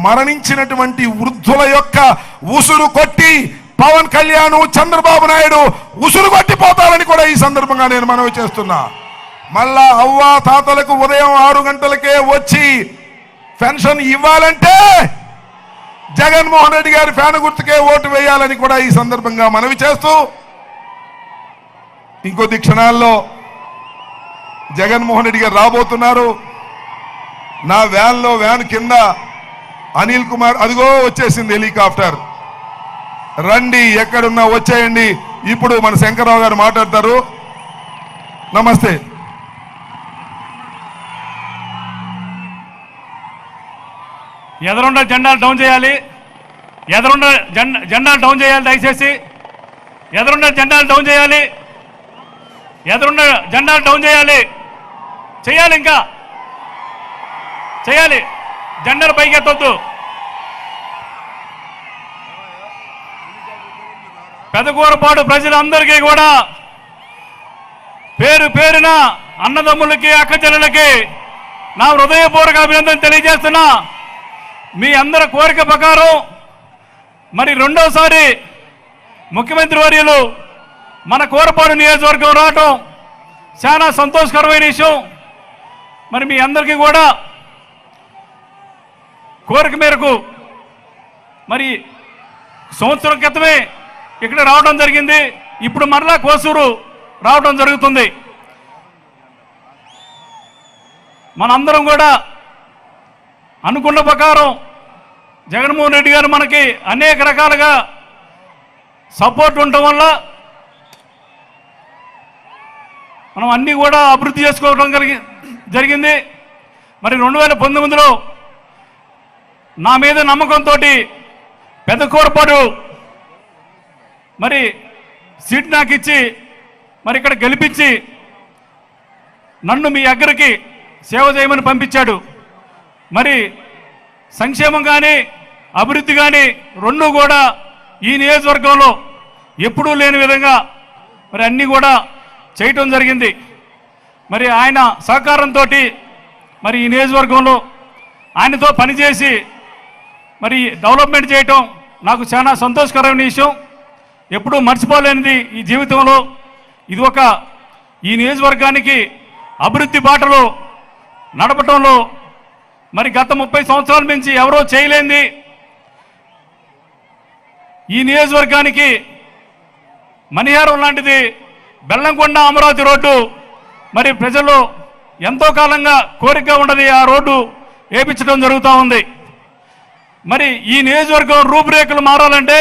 మరణించినటువంటి వృద్ధుల యొక్క ఉసురు కొట్టి పవన్ కళ్యాణ్, చంద్రబాబు నాయుడు ఉసురు కొట్టిపోతారని కూడా ఈ సందర్భంగా నేను మనవి చేస్తున్నా. మళ్ళా అవ్వా తాతలకు ఉదయం 6 గంటలకే వచ్చి పెన్షన్ ఇవ్వాలంటే జగన్మోహన్ రెడ్డి గారి ఫ్యాన్ గుర్తుకే ఓటు వేయాలని కూడా ఈ సందర్భంగా మనవి చేస్తూ, ఇంకొద్ది క్షణాల్లో జగన్మోహన్ రెడ్డి గారు రాబోతున్నారు. నా వ్యాన్ కింద అనిల్ కుమార్, అదిగో వచ్చేసింది హెలికాప్టర్. రండి, ఎక్కడున్నా వచ్చేయండి. ఇప్పుడు మన శంకర్రావు గారు మాట్లాడతారు. నమస్తే. ఎదురుండ జెండాలు డౌన్ చేయాలి. ఎదురుండ జెండాలు డౌన్ చేయాలి. దయచేసి ఎదురుండ జెండాలు డౌన్ చేయాలి. ఎదురుండ జెండాలు డౌన్ చేయాలి. చేయాలి, ఇంకా చేయాలి. జెండాలు పైకెత్తొద్దు. పెదకూరపాడు ప్రజలందరికీ కూడా పేరు పేరున అన్నదమ్ములకి, అక్కచెల్లెలకి నా హృదయపూర్వక అభినందన తెలియజేస్తున్నా. మీ అందరి కోరిక ప్రకారం మరి రెండోసారి ముఖ్యమంత్రి వర్యులు మన కోరపాడు నియోజకవర్గం రావటం చాలా సంతోషకరమైన విషయం. మరి మీ అందరికీ కూడా కోరిక మేరకు మరి సంవత్సరం క్రితమే ఇక్కడ రావడం జరిగింది. ఇప్పుడు మరలా కోసూరు రావడం జరుగుతుంది. మనందరం కూడా అనుకున్న ప్రకారం జగన్మోహన్ రెడ్డి గారు మనకి అనేక రకాలుగా సపోర్ట్ ఉండటం వల్ల మనం అన్నీ కూడా అభివృద్ధి చేసుకోవడం జరిగింది. మరి 2019లో నా మీద నమ్మకంతో పెదకూరపాడు మరి సీట్ నాకు ఇచ్చి మరి ఇక్కడ గెలిపించి నన్ను మీ దగ్గరికి సేవ చేయమని పంపించాడు. మరి సంక్షేమం కానీ అభివృద్ధి కానీ రెండు కూడా ఈ నియోజకవర్గంలో ఎప్పుడూ లేని విధంగా మరి అన్నీ కూడా చేయటం జరిగింది. మరి ఆయన సహకారంతో మరి ఈ నియోజకవర్గంలో ఆయనతో పనిచేసి మరి డెవలప్మెంట్ చేయటం నాకు చాలా సంతోషకరమైన విషయం. ఎప్పుడూ మర్చిపోలేనిది ఈ జీవితంలో. ఇది ఒక ఈ నియోజకవర్గానికి అభివృద్ధి బాటలో నడపటంలో మరి గత 30 సంవత్సరాల నుంచి ఎవరో చేయలేంది. ఈ నియోజకవర్గానికి మణిహారం లాంటిది బెల్లంకొండ అమరావతి రోడ్డు మరి ప్రజల్లో ఎంతో కాలంగా కోరికగా ఉన్నది. ఆ రోడ్డు వేయించడం జరుగుతూ ఉంది. మరి ఈ నియోజకవర్గం రూపురేఖలు మారాలంటే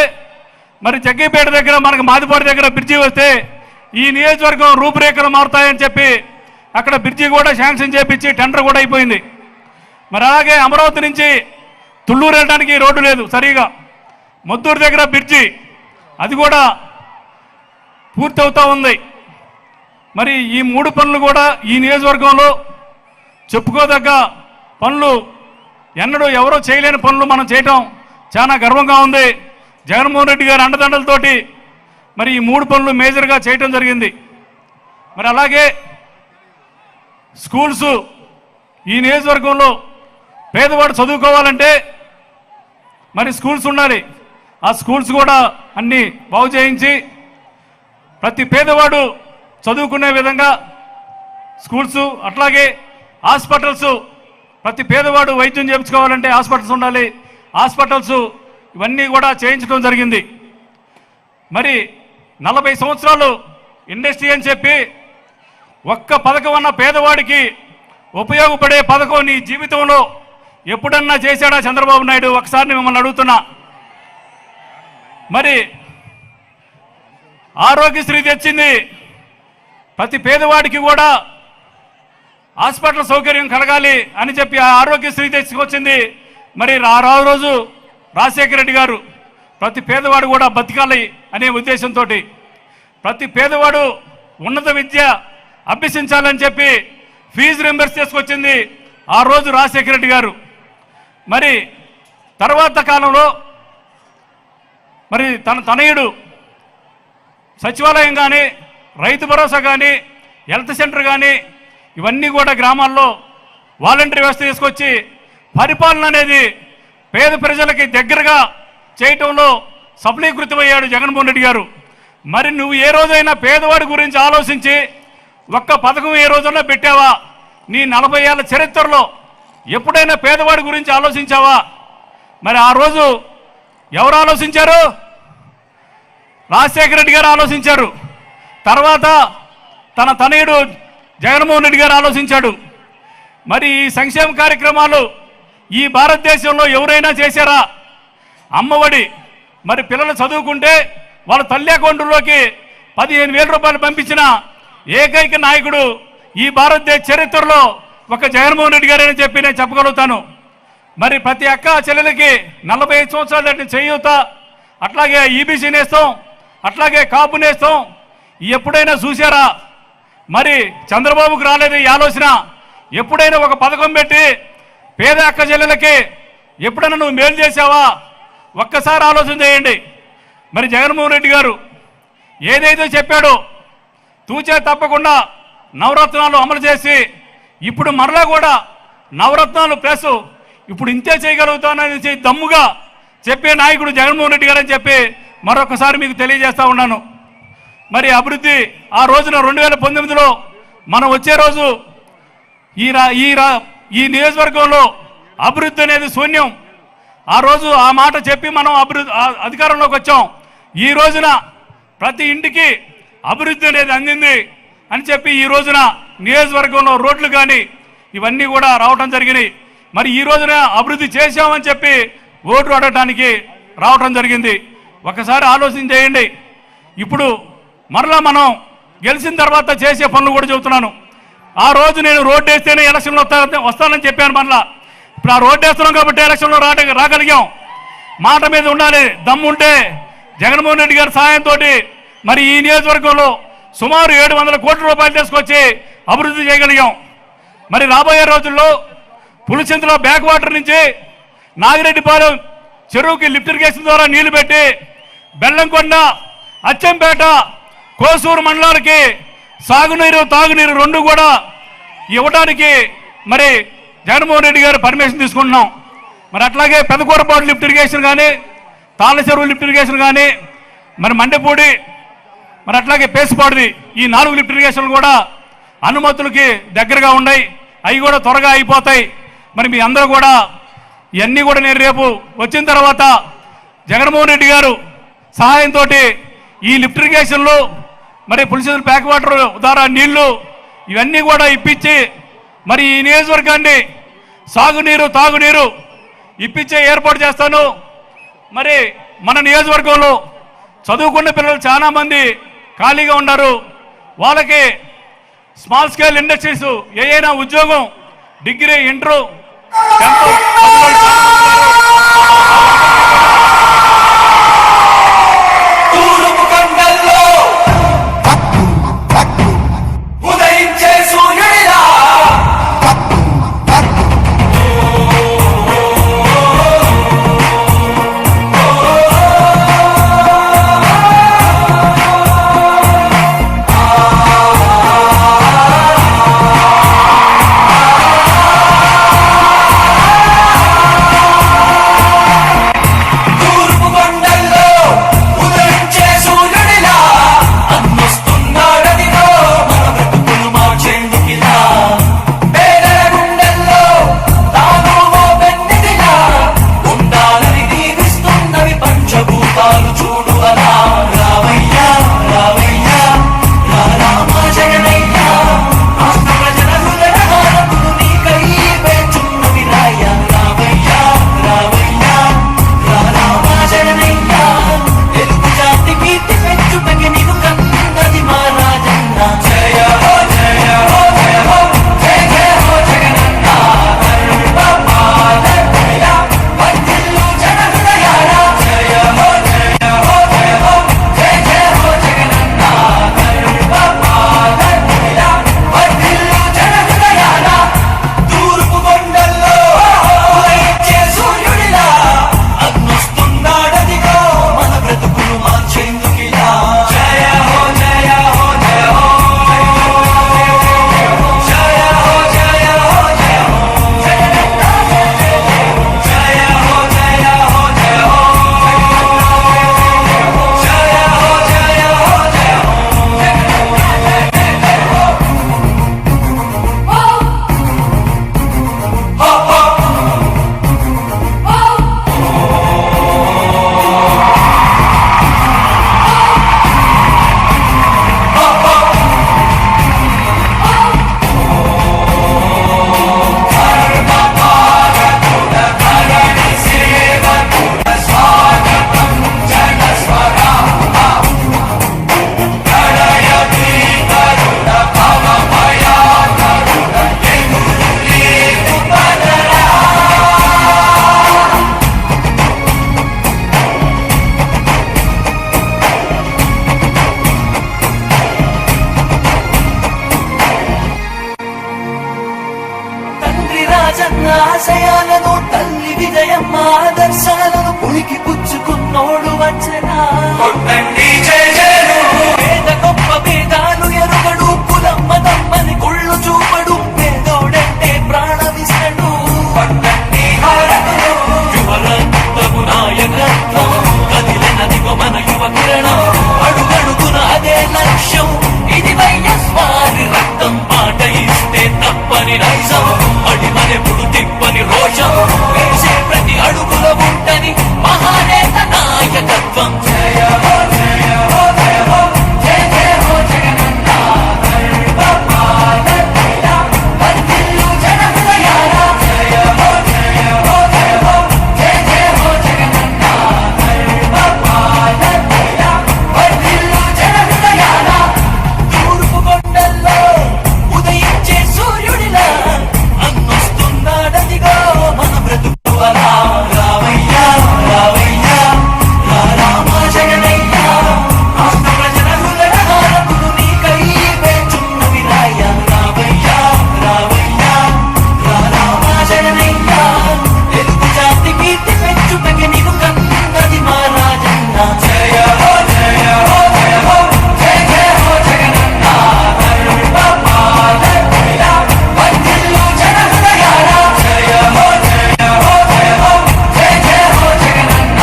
మరి జగ్గైపేట దగ్గర మనకు మాదిపాడు దగ్గర బ్రిడ్జి వస్తే ఈ నియోజకవర్గం రూపురేఖలు మారుతాయని చెప్పి అక్కడ బ్రిడ్జి కూడా శాంక్షన్ చేపించి టెండర్ కూడా అయిపోయింది. మరి అలాగే అమరావతి నుంచి తుళ్ళూరు వెళ్ళడానికి రోడ్డు లేదు సరిగా. మొత్తూరు దగ్గర బ్రిడ్జి అది కూడా పూర్తవుతూ ఉంది. మరి ఈ 3 పనులు కూడా ఈ నియోజకవర్గంలో చెప్పుకోదగ్గ పనులు, ఎన్నడూ ఎవరో చేయలేని పనులు మనం చేయటం చాలా గర్వంగా ఉంది. జగన్మోహన్ రెడ్డి గారి అండదండలతోటి మరి ఈ 3 పనులు మేజర్గా చేయటం జరిగింది. మరి అలాగే స్కూల్స్ ఈ నియోజకవర్గంలో పేదవాడు చదువుకోవాలంటే మరి స్కూల్స్ ఉండాలి. ఆ స్కూల్స్ కూడా అన్నీ బాగు చేయించి ప్రతి పేదవాడు చదువుకునే విధంగా స్కూల్స్, అట్లాగే హాస్పిటల్స్, ప్రతి పేదవాడు వైద్యం చేయించుకోవాలంటే హాస్పిటల్స్ ఉండాలి. హాస్పిటల్స్ ఇవన్నీ కూడా చేయించడం జరిగింది. మరి 40 సంవత్సరాలు ఇండస్ట్రీ అని చెప్పి ఒక్క పథకం అన్న పేదవాడికి ఉపయోగపడే పథకం నీ జీవితంలో ఎప్పుడన్నా చేశాడా చంద్రబాబు నాయుడు? ఒకసారి మిమ్మల్ని అడుగుతున్నా. మరి ఆరోగ్యశ్రీ తెచ్చింది, ప్రతి పేదవాడికి కూడా హాస్పిటల్ సౌకర్యం కలగాలి అని చెప్పి ఆ ఆరోగ్యశ్రీ తెచ్చుకొచ్చింది. మరి ఆ రోజు రాజశేఖర రెడ్డి గారు ప్రతి పేదవాడు కూడా బతికాలి అనే ఉద్దేశంతో ప్రతి పేదవాడు ఉన్నత విద్య అభ్యసించాలని చెప్పి ఫీజు రింబర్స్ చేసుకొచ్చింది ఆ రోజు రాజశేఖర రెడ్డి గారు. మరి తర్వాత కాలంలో మరి తన తనయుడు సచివాలయం కానీ, రైతు భరోసా కానీ, హెల్త్ సెంటర్ కానీ ఇవన్నీ కూడా గ్రామాల్లో వాలంటరీ వ్యవస్థ తీసుకొచ్చి పరిపాలన అనేది పేద ప్రజలకి దగ్గరగా చేయటంలో సఫలీకృతమయ్యాడు జగన్మోహన్ రెడ్డి గారు. మరి నువ్వు ఏ రోజైనా పేదవాడి గురించి ఆలోచించి ఒక్క పథకం ఏ రోజున్నా పెట్టావా? నీ 40 ఏళ్ల చరిత్రలో ఎప్పుడైనా పేదవాడి గురించి ఆలోచించావా? మరి ఆ రోజు ఎవరు ఆలోచించారు? రాజశేఖర రెడ్డి గారు ఆలోచించారు. తర్వాత తన తనయుడు జగన్మోహన్ రెడ్డి గారు ఆలోచించాడు. మరి ఈ సంక్షేమ కార్యక్రమాలు ఈ భారతదేశంలో ఎవరైనా చేశారా? అమ్మఒడి మరి పిల్లలు చదువుకుంటే వాళ్ళ తల్లి అకౌంట్లోకి 15,000 రూపాయలు పంపించిన ఏకైక నాయకుడు ఈ భారతదేశ చరిత్రలో ఒక జగన్మోహన్ రెడ్డి గారని చెప్పి నేను చెప్పగలుగుతాను. మరి ప్రతి అక్క చెల్లెలకి 45 సంవత్సరాలు దాటిన చేయూత, అట్లాగే ఈబీసీ నేస్తాం, అట్లాగే కాపు నేస్తాం ఎప్పుడైనా చూసారా? మరి చంద్రబాబుకు రాలేదు ఈ ఆలోచన. ఎప్పుడైనా ఒక పథకం పెట్టి పేద అక్క చెల్లెలకి ఎప్పుడైనా నువ్వు మేలు చేసావా? ఒక్కసారి ఆలోచన చేయండి. మరి జగన్మోహన్ రెడ్డి గారు ఏదైతే చెప్పాడో తూచే తప్పకుండా నవరత్నాలు అమలు చేసి ఇప్పుడు మరలా కూడా నవరత్నాలు ప్లస్ ఇప్పుడు ఇంతే చేయగలుగుతానని దమ్ముగా చెప్పే నాయకుడు జగన్మోహన్ రెడ్డి గారు అని చెప్పి మరొకసారి మీకు తెలియజేస్తా ఉన్నాను. మరి అభివృద్ధి ఆ రోజున 2019లో మనం వచ్చే రోజు ఈ నియోజకవర్గంలో అభివృద్ధి అనేది శూన్యం. ఆ రోజు ఆ మాట చెప్పి మనం అధికారంలోకి వచ్చాం. ఈ రోజున ప్రతి ఇంటికి అభివృద్ధి అనేది అందింది అని చెప్పి ఈ రోజున నియోజకవర్గంలో రోడ్లు కానీ ఇవన్నీ కూడా రావటం జరిగినాయి. మరి ఈ రోజున అభివృద్ధి చేశామని చెప్పి ఓట్లు అడగటానికి రావటం జరిగింది. ఒకసారి ఆలోచన చేయండి. ఇప్పుడు మరలా మనం గెలిచిన తర్వాత చేసే పనులు కూడా చెబుతున్నాను. ఆ రోజు నేను రోడ్డు వేస్తేనే ఎలక్షన్లో వస్తానని చెప్పాను. మరలా ఇప్పుడు ఆ రోడ్డు వేస్తున్నాం కాబట్టి ఎలక్షన్లో రాగలిగాం. మాట మీద ఉండాలి. దమ్ముంటే జగన్మోహన్ రెడ్డి గారి సహాయంతో మరి ఈ నియోజకవర్గంలో సుమారు 700 కోట్ల రూపాయలు తీసుకొచ్చి అభివృద్ధి చేయగలిగాం. మరి రాబోయే రోజుల్లో పులిచింతలో బ్యాక్ వాటర్ నుంచి నాగిరెడ్డిపాలెం చెరువుకి లిఫ్ట్ ఇరిగేషన్ ద్వారా నీళ్లు పెట్టి బెల్లంకొండ, అచ్చంపేట, కోసూరు మండలాలకి సాగునీరు, తాగునీరు రెండు కూడా ఇవ్వడానికి మరి జగన్మోహన్ రెడ్డి గారు పర్మిషన్ తీసుకుంటున్నాం. మరి అట్లాగే పెదకూరపాడు లిఫ్ట్ ఇరిగేషన్ కానీ, తాళ్ళ చెరువు లిఫ్ట్ ఇరిగేషన్ కానీ, మరి మండపూడి, మరి అట్లాగే పేసుపాడుది ఈ 4 లిఫ్ట్ ఇరిగేషన్లు కూడా అనుమతులకి దగ్గరగా ఉన్నాయి. అవి కూడా త్వరగా అయిపోతాయి. మరి మీ అందరూ కూడా ఇవన్నీ కూడా నేను రేపు వచ్చిన తర్వాత జగన్మోహన్ రెడ్డి గారు సహాయంతో ఈ లిఫ్ట్ ఇరిగేషన్లు మరి పులిచింతల బ్యాక్ వాటర్ ద్వారా నీళ్లు ఇవన్నీ కూడా ఇప్పించి మరి ఈ నియోజకవర్గాన్ని సాగునీరు, తాగునీరు ఇప్పించే ఏర్పాటు చేస్తాను. మరి మన నియోజకవర్గంలో చదువుకున్న పిల్లలు చాలా మంది ఖాళీగా ఉన్నారు. వాళ్ళకి స్మాల్ స్కేల్ ఇండస్ట్రీస్ ఏదైనా ఉద్యోగం డిగ్రీ, ఇంటర్, 10th ఆశయాలను తల్లి విజయమ్మ ఆదర్శాలను పులికి పుచ్చుకున్నోడు వచ్చనా పేద గొప్ప భేదాలు ఎరుగడు కులం మతమ్మని కుళ్ళు చూపడు పేదోడంటే ప్రాణమిస్తడు యువరక్తము నాయకత్వం కదిలినదిగో మన యువ కిరణం అడుగడుగున అదే లక్ష్యం ఇది వైఎస్వారి రక్తం మాట ఇస్తే తప్పని నైజం అడిమనెప్పుడు తిప్పని రోషం వేసే ప్రతి అడుగుల ఉంటని మహానేత నాయకత్వం జయ హో జయ హో జయ హో జయ జయ హో జగనన్న వర్ధిల్లు జన హృదయాల జయ హో జయ హో జయ హో జయ జయ హో జగనన్న వర్ధిల్లు జన హృదయాల తూర్పు కొండల్లో ఉదయించే సూర్యుడిలా అన్నొస్తున్నాడదిగో మన బ్రతుకు అలా రావయ్యా రావయ్యా రామ జగనయ్యా రాష్ట్ర ప్రజల హృదయ హారతులు నీకై వేచున్నవి రాయ్యా రావయ్యా రావయ్యా రామ జగనయ్యా తెలుగు జాతి కీర్తి పెంచుటకి నీకు కన్నది మా రాజన్న జయ హో జయ హో జయ హో జయ జయ హో జగనన్న వర్ధిల్లు జన హృదయాల జయ హో జయ హో జయ హో జయ జయ హో జగనన్న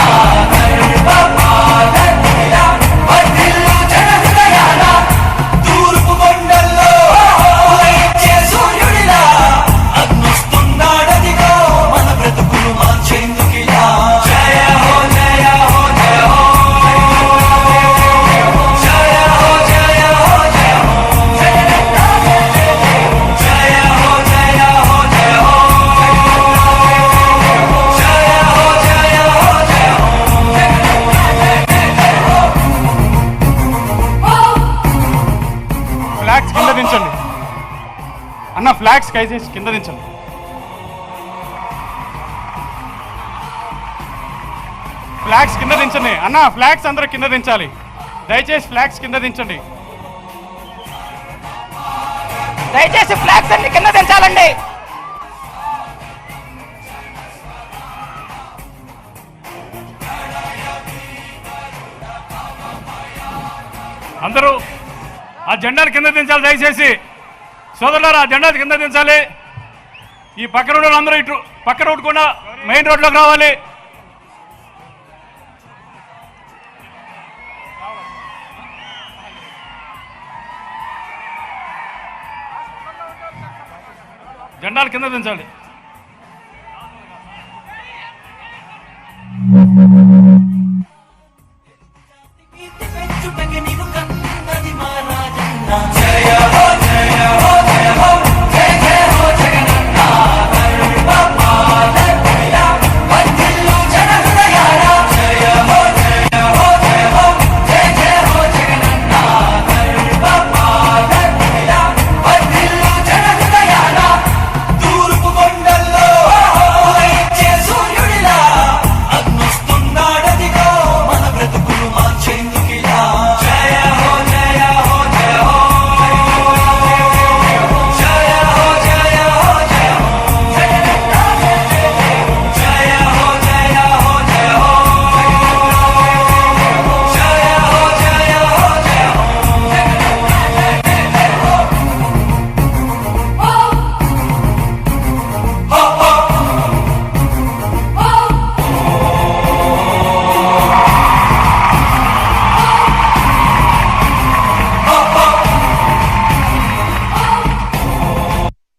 వర్ధిల్లు జన హృదయాల తూర్పు కొండల్లో ఉదయించే సూర్యుడిలా అన్నొస్తున్నాడదిగో మన బ్రతుకులు మార్చేందుకిలా జయ హో జయ హో జయ హో జయ హో జయ హో జయ హో జగనన్న జయ హో జయ హో జయ హో జయ హో జయ హో జయ హో ఫ్లాగ్స్ కింద దించండి అన్న, ఫ్లాగ్స్ కైసేసి కింద దించండి. ఫ్లాగ్స్ కింద దించండి అన్న, ఫ్లాగ్స్ అందరూ కింద దించాలి. దయచేసి ఫ్లాగ్స్ కింద దించండి. దయచేసి ఫ్లాగ్స్ అన్ని కింద దించాలండి. అందరూ ఆ జెండాను కింద దించాలి. దయచేసి సోదరులారా, ఆ జెండా కింద దించాలి. ఈ పక్క రోడ్డు అందరూ ఇటు పక్క రోడ్డు కూడా మెయిన్ రోడ్లోకి రావాలి. జెండాలు కింద దించాలి. కీర్తి పెంచుటకి నీకు కన్నది మా రాజన్న జయ హో జయ హో జయ హో జయ జయ హో జగనన్న వర్ధిల్లు జన హృదయాల జయ హో జయ హో జయ హో జయ జయ హో జగనన్న వర్ధిల్లు జన హృదయాల తూర్పు కొండల్లో ఉదయించే సూర్యుడిలా అన్నొస్తున్నాడదిగో మన బ్రతుకులు మార్చేందుకిలా జయ హో జయ హో జయ హో జయ హో జయ హో జయ హో జగనన్న జయ హో జయ హో జయ హో జయ హో జయ హో జయ హో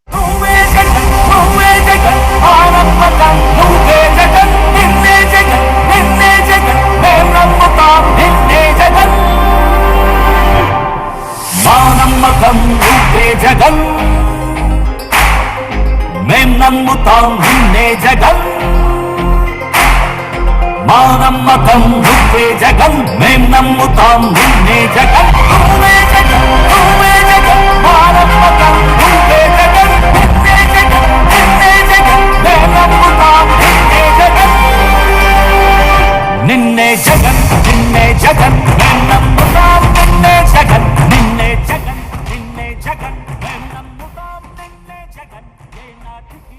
నువ్వే జగన్ నువ్వే జగన్ ఆ నమ్మకం నువ్వే జగన్ నిన్నే జగన్ నిన్నే జగన్ మేం నమ్ముతాం నిన్నే జగన్ మా నమ్మకం నువ్వే జగన్ మేం నమ్ముతాం నిన్నే జగన్ మా నమ్మకం నువ్వే జగన్ మేం నమ్ముతాం నిన్నే జగన్ నువ్వే జగన్ నువ్వే జగన్ మా నమ్మకం నువ్వే జగన్ నిన్నే జగన్ నిన్నే జగన్ మేం నమ్ముతాం నిన్నే జగన్ నిన్నే జగన్ నిన్నే జగన్ మేం నమ్ముతాం నిన్నే జగన్ నిన్నే జగన్ నిన్నే జగన్ మేం నమ్ముతాం నిన్నే జగన్ ఏ నాటికి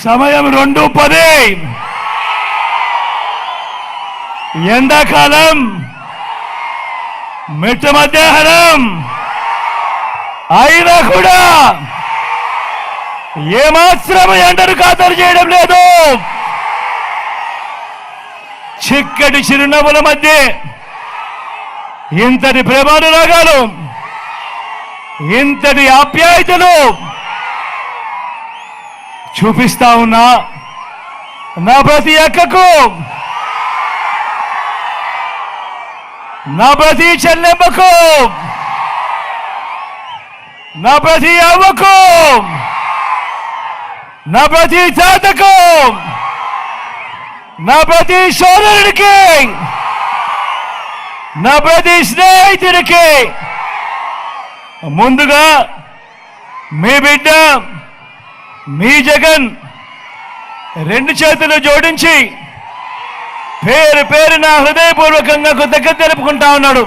సమయం 2:10. ఎండాకాలం, మిట్ట మధ్యాహ్నం అయినా కూడా ఏమాత్రం ఎండను ఖాతరు చేయడం లేదు. చిక్కటి చిరునవ్వుల మధ్య ఇంతటి ప్రేమానురాగాలు, ఇంతటి ఆప్యాయతలు చూపిస్తా ఉన్నా నా ప్రతి అక్కకు, నా ప్రతి చెల్లెమ్మకు, నా ప్రతి అవ్వకు, నా ప్రతి తాతకు, నా ప్రతి సోదరుడికి, నా ప్రతి స్నేహితుడికి ముందుగా మీ బిడ్డ మీ జగన్ 2 చేతులు జోడించి పేరు పేరున హృదయపూర్వకంగా కృతజ్ఞత తెలుపుకుంటా ఉన్నాడు.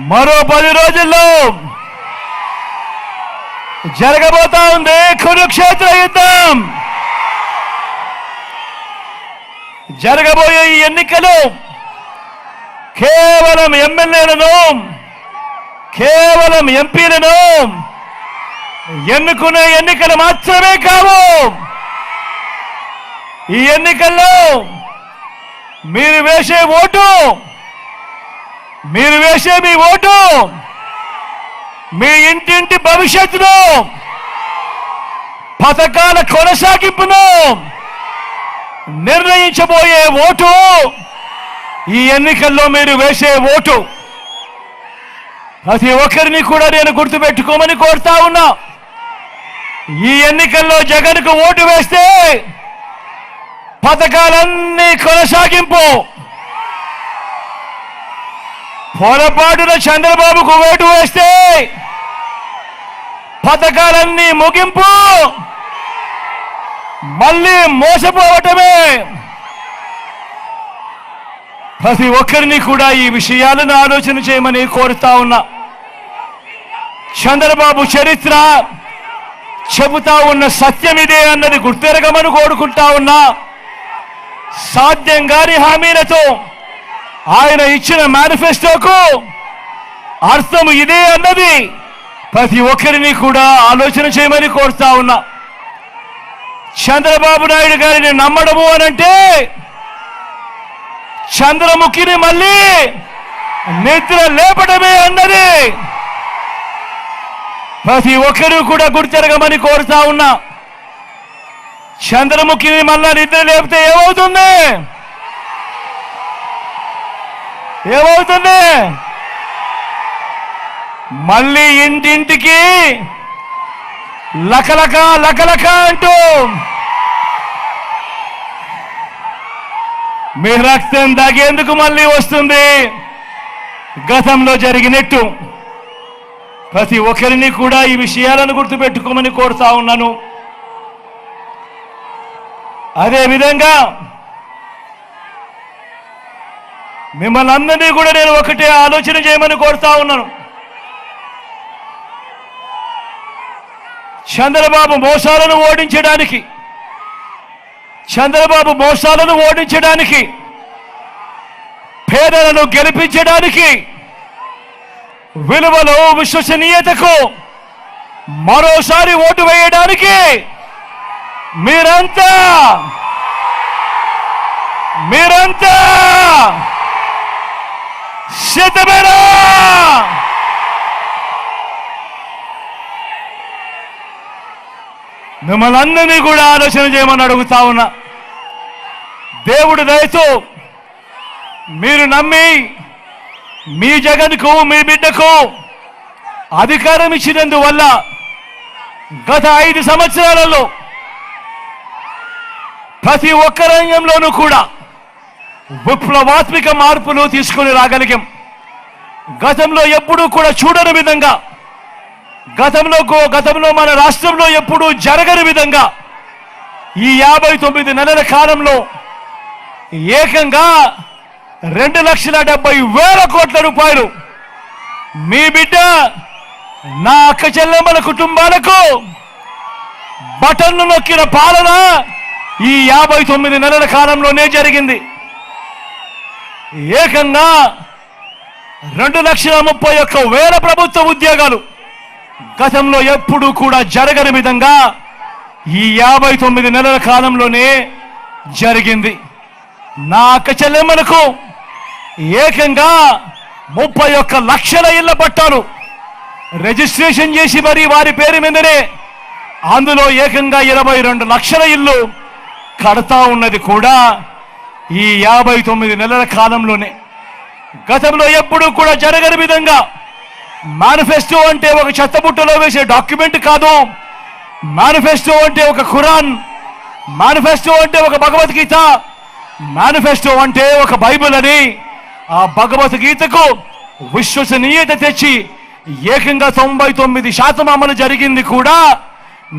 మరో 10 రోజుల్లో జరగబోతా ఉంది కురుక్షేత్ర యుద్ధం. జరగబోయే ఈ ఎన్నికలు కేవలం ఎమ్మెల్యేలను, కేవలం ఎంపీలను ఎన్నుకునే ఎన్నికలు మాత్రమే కావు. ఈ ఎన్నికల్లో మీరు వేసే ఓటు, మీరు వేసే మీ ఓటు మీ ఇంటింటి భవిష్యత్తును, పథకాల కొనసాగింపును నిర్ణయించబోయే ఓటు ఈ ఎన్నికల్లో మీరు వేసే ఓటు. ప్రతి ఒక్కరిని కూడా నేను గుర్తుపెట్టుకోమని కోరుతా ఉన్నా. ఈ ఎన్నికల్లో జగన్కు ఓటు వేస్తే పథకాలన్నీ కొనసాగింపు, పొరపాటున చంద్రబాబుకు ఓటు వేస్తే పథకాలన్నీ ముగింపు, మళ్ళీ మోసపోవటమే. ప్రతి ఒక్కరిని కూడా ఈ విషయాలను ఆలోచన చేయమని కోరుతా ఉన్నా. చంద్రబాబు చరిత్ర చెబుతా ఉన్న సత్యం ఇదే అన్నది గుర్తెరగమని కోరుకుంటా ఉన్నా. సాధ్యం కాని హామీలతో ఆయన ఇచ్చిన మేనిఫెస్టోకు అర్థం ఇదే అన్నది ప్రతి ఒక్కరిని కూడా ఆలోచన చేయమని కోరుతా ఉన్నా. చంద్రబాబు నాయుడు గారిని నమ్మడము అనంటే చంద్రముఖిని మళ్ళీ నిద్ర లేపడమే అన్నది ప్రతి ఒక్కరూ కూడా గుర్తెరగమని కోరుతా ఉన్నా. చంద్రముఖిని మళ్ళా నిద్ర లేపితే ఏమవుతుంది? ఏమవుతుంది? మళ్ళీ ఇంటింటికి లకలక లకలక అంటూ మీ రక్తం దాగేందుకు మళ్ళీ వస్తుంది గతంలో జరిగినట్టు. ప్రతి ఒక్కరిని కూడా ఈ విషయాలను గుర్తుపెట్టుకోమని కోరుతా ఉన్నాను. అదేవిధంగా మిమ్మల్ని అందరినీ కూడా నేను ఒకటే ఆలోచన చేయమని కోరుతా ఉన్నాను. చంద్రబాబు మోసాలను ఓడించడానికి, చంద్రబాబు మోసాలను ఓడించడానికి, పేదలను గెలిపించడానికి, విలువలు విశ్వసనీయతకు మరోసారి ఓటు వేయడానికి మీరంతా సిద్ధమేనా? మిమ్మల్ని అందరినీ కూడా ఆలోచన చేయమని అడుగుతా ఉన్నా. దేవుడి దయతో మీరు నమ్మి మీ జగన్కు, మీ బిడ్డకు అధికారం ఇచ్చినందువల్ల గత 5 సంవత్సరాలలో ప్రతి ఒక్క రంగంలోనూ కూడా విప్లవాత్మక మార్పులు తీసుకుని రాగలిగాం. గతంలో ఎప్పుడూ కూడా చూడని విధంగా, గతంలో మన రాష్ట్రంలో ఎప్పుడూ జరగని విధంగా ఈ 59 నెలల కాలంలో ఏకంగా 2,70,000 కోట్ల రూపాయలు మీ బిడ్డ నా అక్క చెల్లెమ్మల కుటుంబాలకు బటన్లు నొక్కిన పాలన ఈ 59 నెలల కాలంలోనే జరిగింది. ఏకంగా 2,31,000 ప్రభుత్వ ఉద్యోగాలు గతంలో ఎప్పుడూ కూడా జరగని విధంగా ఈ 59 నెలల కాలంలోనే జరిగింది. నా అక్క చెల్లెమ్మలకు ఏకంగా 31 లక్షల ఇళ్ల పట్టాలు రిజిస్ట్రేషన్ చేసి మరి వారి పేరు మీదనే అందులో ఏకంగా 22 లక్షల ఇల్లు కడతా ఉన్నది కూడా ఈ 59 నెలల కాలంలోనే. గతంలో ఎప్పుడూ కూడా జరగని విధంగా మేనిఫెస్టో అంటే ఒక చెత్తబుట్టలో వేసే డాక్యుమెంట్ కాదు. మేనిఫెస్టో అంటే ఒక ఖురాన్, మేనిఫెస్టో అంటే ఒక భగవద్గీత, మేనిఫెస్టో అంటే ఒక బైబిల్ అని ఆ భగవద్గీతకు విశ్వసనీయత తెచ్చి ఏకంగా 99% అమలు జరిగింది కూడా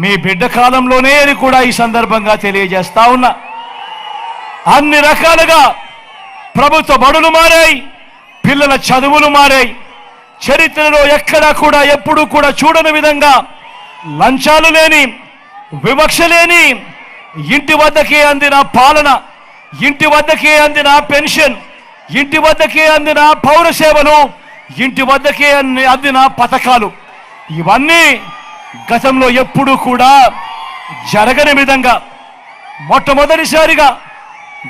మీ బిడ్డ కాలంలోనే అని కూడా ఈ సందర్భంగా తెలియజేస్తా ఉన్నా. అన్ని రకాలుగా ప్రభుత్వ బడులు మారాయి, పిల్లల చదువులు మారాయి. చరిత్రలో ఎక్కడా కూడా ఎప్పుడూ కూడా చూడని విధంగా లంచాలు లేని, వివక్ష లేని, ఇంటి వద్దకే అందిన పాలన, ఇంటి వద్దకే అందిన పెన్షన్, ఇంటి వద్దకే అందిన పౌర సేవలు, ఇంటి వద్దకే అందిన పథకాలు, ఇవన్నీ గతంలో ఎప్పుడూ కూడా జరగని విధంగా మొట్టమొదటిసారిగా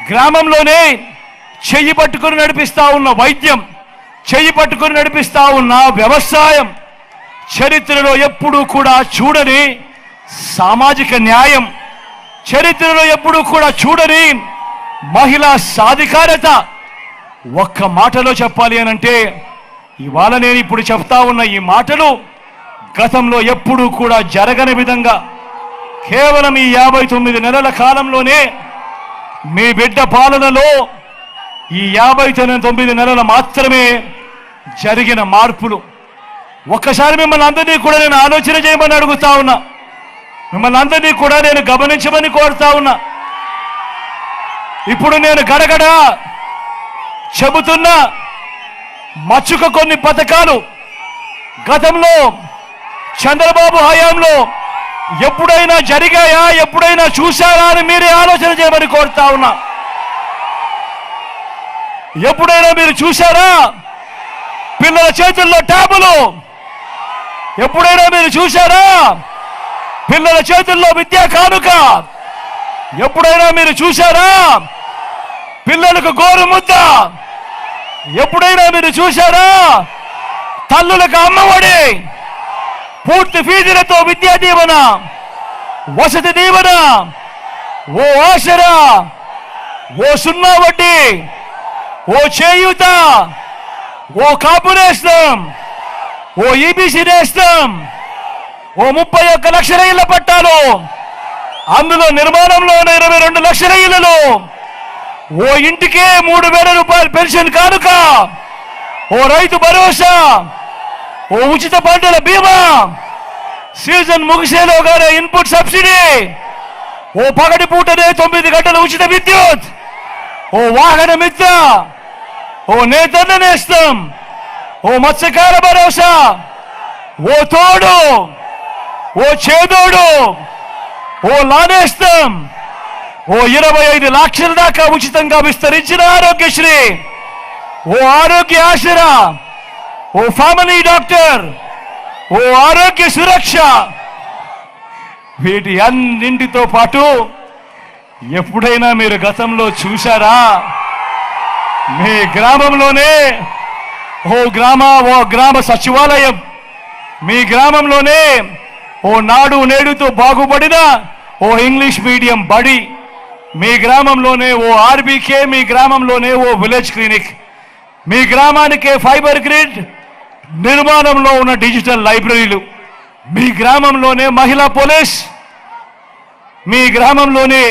గ్రామంలోనే చెయ్యి పట్టుకుని నడిపిస్తా ఉన్న వైద్యం, చెయ్యి పట్టుకుని నడిపిస్తా ఉన్న వ్యవసాయం, చరిత్రలో ఎప్పుడూ కూడా చూడని సామాజిక న్యాయం, చరిత్రలో ఎప్పుడూ కూడా చూడని మహిళా సాధికారత. ఒక్క మాటలో చెప్పాలి అనంటే ఇవాళ నేను ఇప్పుడు చెప్తా ఉన్న ఈ మాటలు గతంలో ఎప్పుడూ కూడా జరగని విధంగా కేవలం ఈ 59 నెలల కాలంలోనే మీ బిడ్డ పాలనలో ఈ 59 నెలలు మాత్రమే జరిగిన మార్పులు. ఒక్కసారి మిమ్మల్ని అందరినీ కూడా నేను ఆలోచన చేయమని అడుగుతా ఉన్నా, మిమ్మల్ని అందరినీ కూడా నేను గమనించమని కోరుతా ఉన్నా. ఇప్పుడు నేను గడగడ చెబుతున్న మచ్చుక కొన్ని పథకాలు గతంలో చంద్రబాబు హయాంలో ఎప్పుడైనా జరిగాయా, ఎప్పుడైనా చూశారా అని మీరే ఆలోచన చేయమని కోరుతా ఉన్నా. ఎప్పుడైనా మీరు చూశారా పిల్లల చేతుల్లో ట్యాబులు? ఎప్పుడైనా మీరు చూశారా పిల్లల చేతుల్లో విద్యా కానుక? ఎప్పుడైనా మీరు చూశారా పిల్లలకు గోరు ముద్ద? ఎప్పుడైనా మీరు చూశారా తల్లులకు అమ్మఒడి, పూర్తి ఫీజులతో విద్యా దీవెన, వసతి దీవెన, ఓ ఆసరా, ఓ సున్నా వడ్డీ, ఓ చేయూత, ఓ కాపు నేస్తం, ఓ ఈబీసీ నేస్తం, ఓ 31 లక్షల ఇళ్ల పట్టాలు, అందులో నిర్మాణంలో 22 లక్షల ఇళ్లలో, ఓ ఇంటికే 3,000 రూపాయలు పెన్షన్ కానుక, ఓ రైతు భరోసా, ఓ ఉచిత పంటల బీమా, సీజన్ ముగిసేలోగానే ఇన్పుట్ సబ్సిడీ, ఓ పగటి పూటనే 9 గంటల ఉచిత విద్యుత్, ఓ వాహన మిత్ర, ఓ నేతన్న నేస్తం, ఓ మత్స్యకార భరోసా, ఓ తోడు, ఓ చేదోడు, ఓ లానేస్తం, ఓ 25 లక్షల దాకా ఉచితంగా విస్తరించిన ఆరోగ్యశ్రీ, ఓ ఆరోగ్య ఆసరా, ఓ ఫ్యామిలీ డాక్టర్, ఓ ఆరోగ్య సురక్ష. వీటి అన్నింటితో పాటు ఎప్పుడైనా మీరు గతంలో చూశారా మీ గ్రామంలోనే ఓ గ్రామ సచివాలయం, మీ గ్రామంలోనే ఓ నాడు నేడుతో బాగుపడిన ఓ ఇంగ్లీష్ మీడియం బడి, మీ గ్రామంలోనే ఓ ఆర్బీకే, మీ గ్రామంలోనే ఓ విలేజ్ క్లినిక్, మీ గ్రామానికే ఫైబర్ గ్రిడ్ నిర్మాణంలో ఉన్న డిజిటల్ లైబ్రరీలు, మీ గ్రామంలోనే మహిళా పోలీస్, మీ గ్రామంలోనే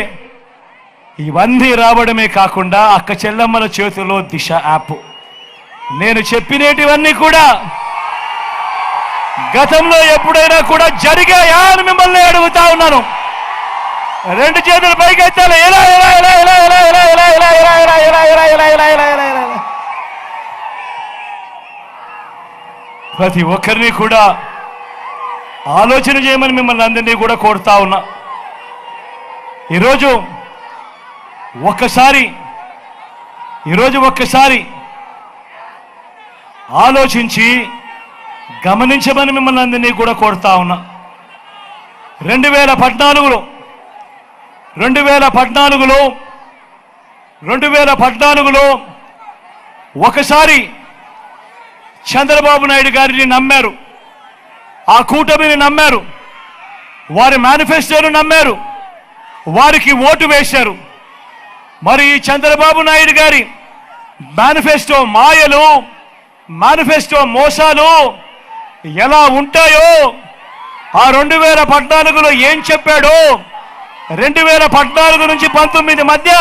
ఇవన్నీ రావడమే కాకుండా అక్క చెల్లమ్మల చేతుల్లో దిశ యాప్, నేను చెప్పినటివన్నీ కూడా గతంలో ఎప్పుడైనా కూడా జరిగాయా అని మిమ్మల్ని అడుగుతా ఉన్నాను. రెండు చేతులు పైకి ఎత్తాలి. ఇలా ఇలా ఇలా ఇలా ఇలా ఇలా ఇలా ఇలా ఇలా ఇలా ఇలా ఇలా ఇలా ఇలా ఇలా ఇలా ఇలా. ప్రతి ఒక్కరిని కూడా ఆలోచన చేయమని మిమ్మల్ని అందరినీ కూడా కోరుతా ఉన్నా. ఈరోజు ఒక్కసారి ఆలోచించి గమనించమని మిమ్మల్ని అందరినీ కూడా కోరుతా ఉన్నా. 2014లో ఒకసారి చంద్రబాబు నాయుడు గారిని నమ్మారు, ఆ కూటమిని నమ్మారు, వారి మేనిఫెస్టోను నమ్మారు, వారికి ఓటు వేశారు. మరి ఈ చంద్రబాబు నాయుడు గారి మేనిఫెస్టో మాయలు, మేనిఫెస్టో మోసాలు ఎలా ఉంటాయో, ఆ 2014లో ఏం చెప్పాడో, 2014 నుంచి 19 మధ్య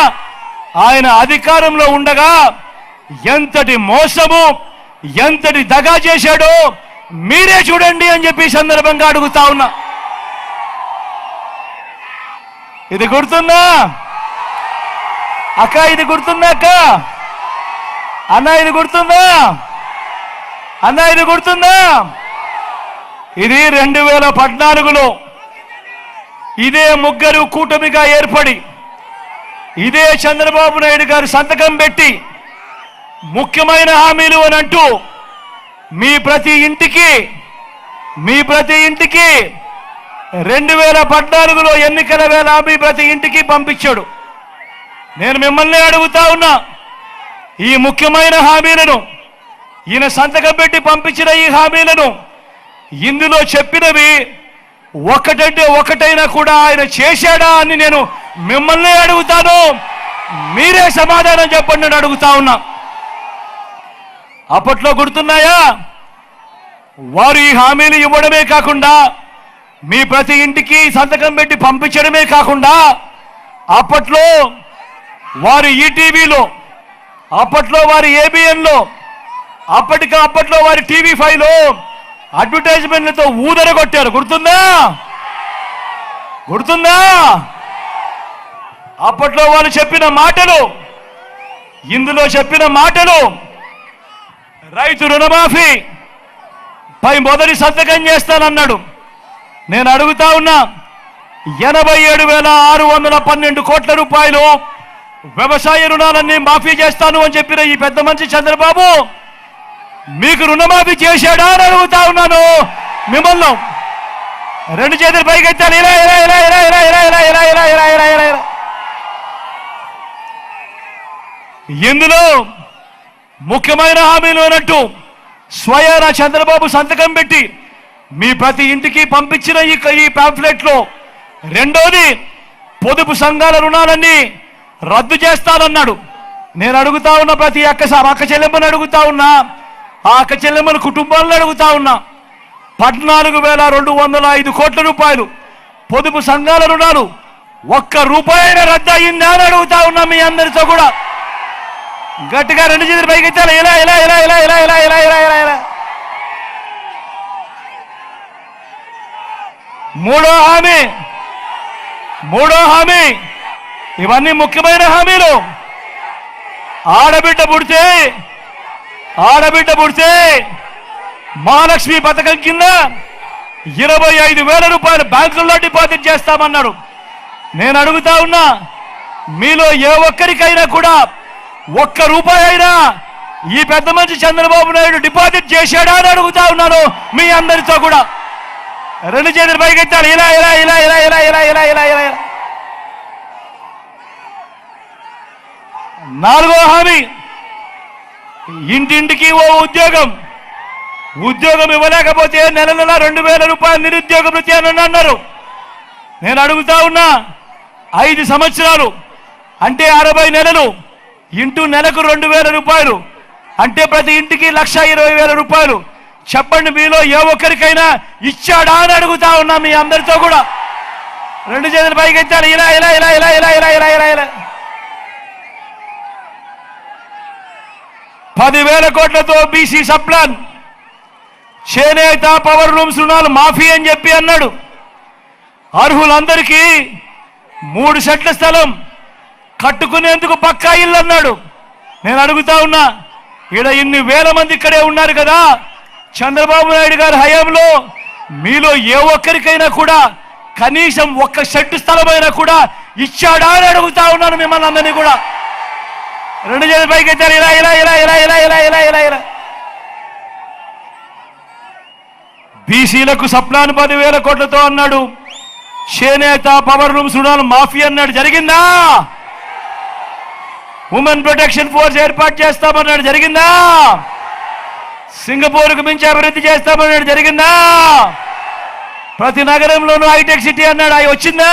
ఆయన అధికారంలో ఉండగా ఎంతటి మోసము, ఎంతటి దగా చేశాడో మీరే చూడండి అని చెప్పి సందర్భంగా అడుగుతా ఉన్నా. ఇది గుర్తుందా అక్క? ఇది గుర్తుందా అక్క? అన్న ఇది గుర్తుందా? అన్న ఇది గుర్తుందా? ఇది 2014లో ఇదే ముగ్గురు కూటమిగా ఏర్పడి ఇదే చంద్రబాబు నాయుడు గారు సంతకం పెట్టి ముఖ్యమైన హామీలు అని అంటూ మీ ప్రతి ఇంటికి 2014లో ఎన్నికల వేళ మీ ప్రతి ఇంటికి పంపించాడు. నేను మిమ్మల్ని అడుగుతా ఉన్నా, ఈ ముఖ్యమైన హామీలను, ఈయన సంతకం పెట్టి పంపించిన ఈ హామీలను, ఇందులో చెప్పినవి ఒకటంటే ఒకటైనా కూడా ఆయన చేశాడా అని నేను మిమ్మల్ని అడుగుతాను. మీరే సమాధానం చెప్పండి అని అడుగుతా ఉన్నా. అప్పట్లో గుర్తున్నాయా? వారు ఈ హామీలు ఇవ్వడమే కాకుండా మీ ప్రతి ఇంటికి సంతకం పెట్టి పంపించడమే కాకుండా అప్పట్లో వారు ఈటీవీలో, అప్పట్లో వారి ఏబిఎన్లో, అప్పట్లో వారి టీవీ5లో అడ్వర్టైజ్మెంట్లతో ఊదర కొట్టారు. గుర్తుందా? అప్పట్లో వాళ్ళు చెప్పిన మాటలు, ఇందులో చెప్పిన మాటలు, రైతు రుణమాఫీ పై మొదటి సంతకం చేస్తానన్నాడు. నేను అడుగుతా ఉన్నా, 87,612 కోట్ల రూపాయలు వ్యవసాయ రుణాలన్నీ మాఫీ చేస్తాను అని చెప్పిన ఈ పెద్ద మనిషి చంద్రబాబు మీకు రుణమాఫీ చేశాడా అని అడుగుతా ఉన్నాను మిమ్మల్ని. రెండు చేతులు పైకెత్తాలి. ఇలా ఇలా ఇలా ఇలా ఇలా ఇలా ఇలా ఇలా ఇలా ఇలా ఇలా ఇలా ఇలా. ఇందులో ముఖ్యమైన హామీలు అన్నట్టు స్వయాన చంద్రబాబు సంతకం పెట్టి మీ ప్రతి ఇంటికి పంపించిన ఈ పాంఫ్లెట్ లో రెండోది పొదుపు సంఘాల రుణాలన్నీ రద్దు చేస్తానన్నాడు. నేను అడుగుతా ఉన్నా, ప్రతి అక్క చెల్లెమ్మని అడుగుతా ఉన్నా, ఆ అక్క చెల్లెమ్మల కుటుంబాలను అడుగుతా ఉన్నా, 14,205 కోట్ల రూపాయలు పొదుపు సంఘాల రుణాలు ఒక్క రూపాయైనా రద్దు అయ్యిందా అని అడుగుతా ఉన్నా మీ అందరితో కూడా. గట్టిగా రెండు చేతులు పైకి ఎత్తాలి. ఇలా ఇలా ఇలా ఇలా ఇలా ఇలా ఇలా ఇలా ఇలా ఇలా. మూడో హామీ, ఇవన్నీ ముఖ్యమైన హామీలు. ఆడబిడ్డ పుడితే మహాలక్ష్మి పథకం కింద 25,000 రూపాయలు బ్యాంకుల్లో డిపాజిట్ చేస్తామన్నాడు. నేను అడుగుతా ఉన్నా, మీలో ఏ ఒక్కరికైనా కూడా ఒక్క రూపాయి అయినా ఈ పెద్ద మనిషి చంద్రబాబు నాయుడు డిపాజిట్ చేశాడా అని అడుగుతా ఉన్నాను మీ అందరితో కూడా. రెండు చేతులు పైకెత్తాలి. ఇలా ఇలా ఇలా ఇలా ఇలా ఇలా ఇలా ఇలా ఇలా. నాలుగో హామీ, ఇంటింటికి ఓ ఉద్యోగం ఇవ్వలేకపోతే నెల 2,000 రూపాయలు నిరుద్యోగ భృతి అని అన్నారు. నేను అడుగుతా ఉన్నా, 5 సంవత్సరాలు అంటే 60 నెలలు ఇంటూ నెలకు 2,000 రూపాయలు అంటే ప్రతి ఇంటికి 1,20,000 రూపాయలు. చెప్పండి, మీలో ఏ ఒక్కరికైనా ఇచ్చాడా అని అడుగుతా ఉన్నా మీ అందరితో కూడా. రెండు చేతులు పైకి ఎత్తాలి. ఇలా ఇలా ఇలా ఇలా ఇలా ఇలా ఇలా ఇలా ఇలా. 10,000 కోట్లతో బీసీ సప్లాన్, చేనేత, పవర్ లూమ్స్ రుణాలు మాఫీ అని చెప్పి అన్నాడు. అర్హులందరికీ 3 సెట్ల స్థలం కట్టుకునేందుకు పక్కా ఇల్లు అన్నాడు. నేను అడుగుతా ఉన్నా, ఇక్కడ ఇన్ని వేల మంది ఇక్కడే ఉన్నారు కదా, చంద్రబాబు నాయుడు గారి హయాంలో మీలో ఏ ఒక్కరికైనా కూడా కనీసం 1 సెట్టు స్థలమైనా కూడా ఇచ్చాడా అని అడుగుతా ఉన్నాను మిమ్మల్ని అందరినీ కూడా. 2 చేతులు పైకి ఎత్తారు, ఇలా ఇలా ఇలా ఇలా ఇలా ఇలా ఇలా ఇలా ఇలా. బీసీలకు సప్లాన్ 10,000 కోట్లతో అన్నాడు, చేనేత, పవర్ లూమ్స్ రుణాలు మాఫీ అన్నాడు, జరిగిందా? ఉమెన్ ప్రొటెక్షన్ ఫోర్స్ ఏర్పాటు చేస్తామన్నాడు, జరిగిందా? సింగపూర్కు మించి అభివృద్ధి చేస్తామన్నాడు, జరిగిందా? ప్రతి నగరంలోనూ హైటెక్ సిటీ అన్నాడు, అవి వచ్చిందా?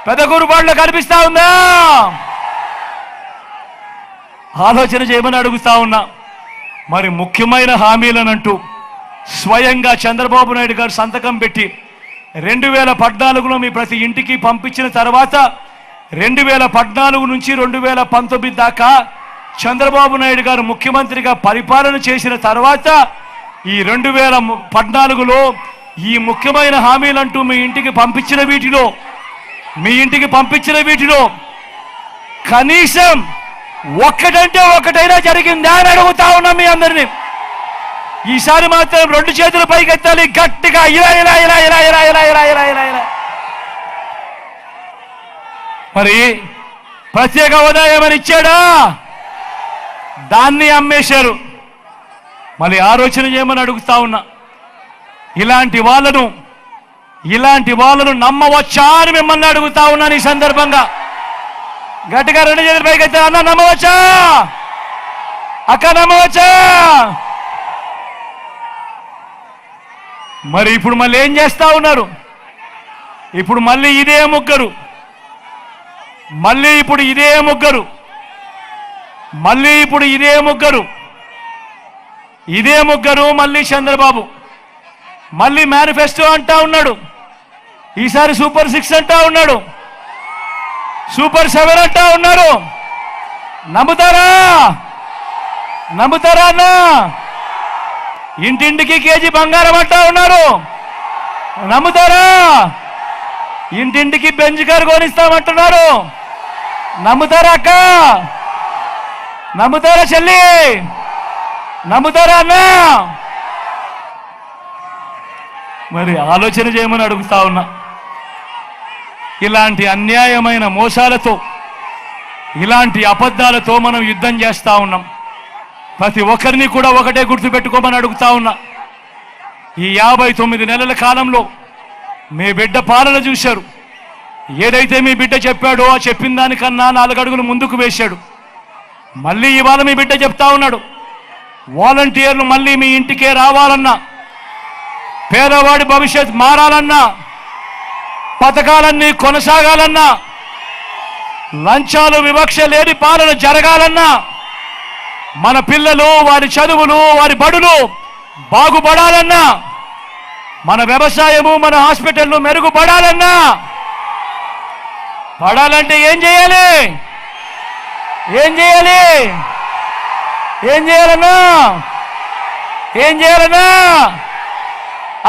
పెదకూరుపాడులో కనిపిస్తా ఉందా? ఆలోచన చేయమని అడుగుతా ఉన్నా. మరి ముఖ్యమైన హామీలనంటూ స్వయంగా చంద్రబాబు నాయుడు గారు సంతకం పెట్టి 2014లో మీ ప్రతి ఇంటికి పంపించిన తర్వాత 2014 నుంచి 2019 దాకా చంద్రబాబు నాయుడు గారు ముఖ్యమంత్రిగా పరిపాలన చేసిన తర్వాత ఈ 2014లో ఈ ముఖ్యమైన హామీలంటూ మీ ఇంటికి పంపించిన వీటిలో కనీసం ఒక్కటంటే ఒకటైనా జరిగిందా అని అడుగుతా ఉన్నాం మీ అందరినీ. ఈసారి మాత్రం 2 చేతులు పైకెత్తాలి గట్టిగా, ఇలా ఇలా ఇలా ఇలా ఇలా ఇలా ఇలా ఇలా ఇలా ఇలా. మరి ప్రత్యేక హోదా ఏమని ఇచ్చాడా? దాన్ని అమ్మేశారు. మళ్ళీ ఆలోచన చేయమని అడుగుతా ఉన్నా. ఇలాంటి వాళ్ళను నమ్మవచ్చా అని మిమ్మల్ని అడుగుతా ఉన్నాను ఈ సందర్భంగా. గట్టిగా 2 చేతులు పైకెత్తా. అన్న నమ్మవచ్చా? అక్క నమ్మవచ్చా? మరి ఇప్పుడు మళ్ళీ ఏం చేస్తా ఉన్నారు? ఇప్పుడు మళ్ళీ ఇదే ముగ్గురు, మళ్ళీ చంద్రబాబు, మళ్ళీ మేనిఫెస్టో అంటా ఉన్నాడు. ఈసారి సూపర్ 6 అంటా ఉన్నాడు, సూపర్ 7 అంటా ఉన్నారు. నమ్ముతారా అన్నా? ఇంటింటికి కేజీ బంగారం అంటా ఉన్నారు, నమ్ముతారా? ఇంటింటికి బెంచ్ కారు కొనిస్తామంటున్నారు, నమ్ముతారా అక్క? నమ్ముతారా చెల్లి? నమ్ముతారా అన్నా? మరి ఆలోచన చేయమని అడుగుతా ఉన్నా. ఇలాంటి అన్యాయమైన మోసాలతో, ఇలాంటి అబద్ధాలతో మనం యుద్ధం చేస్తా ఉన్నాం. ప్రతి ఒక్కరిని కూడా ఒకటే గుర్తుపెట్టుకోమని అడుగుతా ఉన్నా. ఈ 59 నెలల కాలంలో మీ బిడ్డ పాలన చూశారు. ఏదైతే మీ బిడ్డ చెప్పాడో ఆ చెప్పిన దానికన్నా 4 అడుగులు ముందుకు వేశాడు. మళ్ళీ ఇవాళ మీ బిడ్డ చెప్తా ఉన్నాడు, వాలంటీర్లు మళ్ళీ మీ ఇంటికే రావాలన్నా, పేదవాడి భవిష్యత్ మారాలన్నా, పథకాలన్నీ కొనసాగాలన్నా, లంచాలు వివక్ష లేని పాలన జరగాలన్నా, మన పిల్లలు, వారి చదువులు, వారి బడులు బాగుపడాలన్నా, మన వ్యవసాయము, మన హాస్పిటల్లు మెరుగుపడాలన్నా, పడాలంటే ఏం చేయాలి?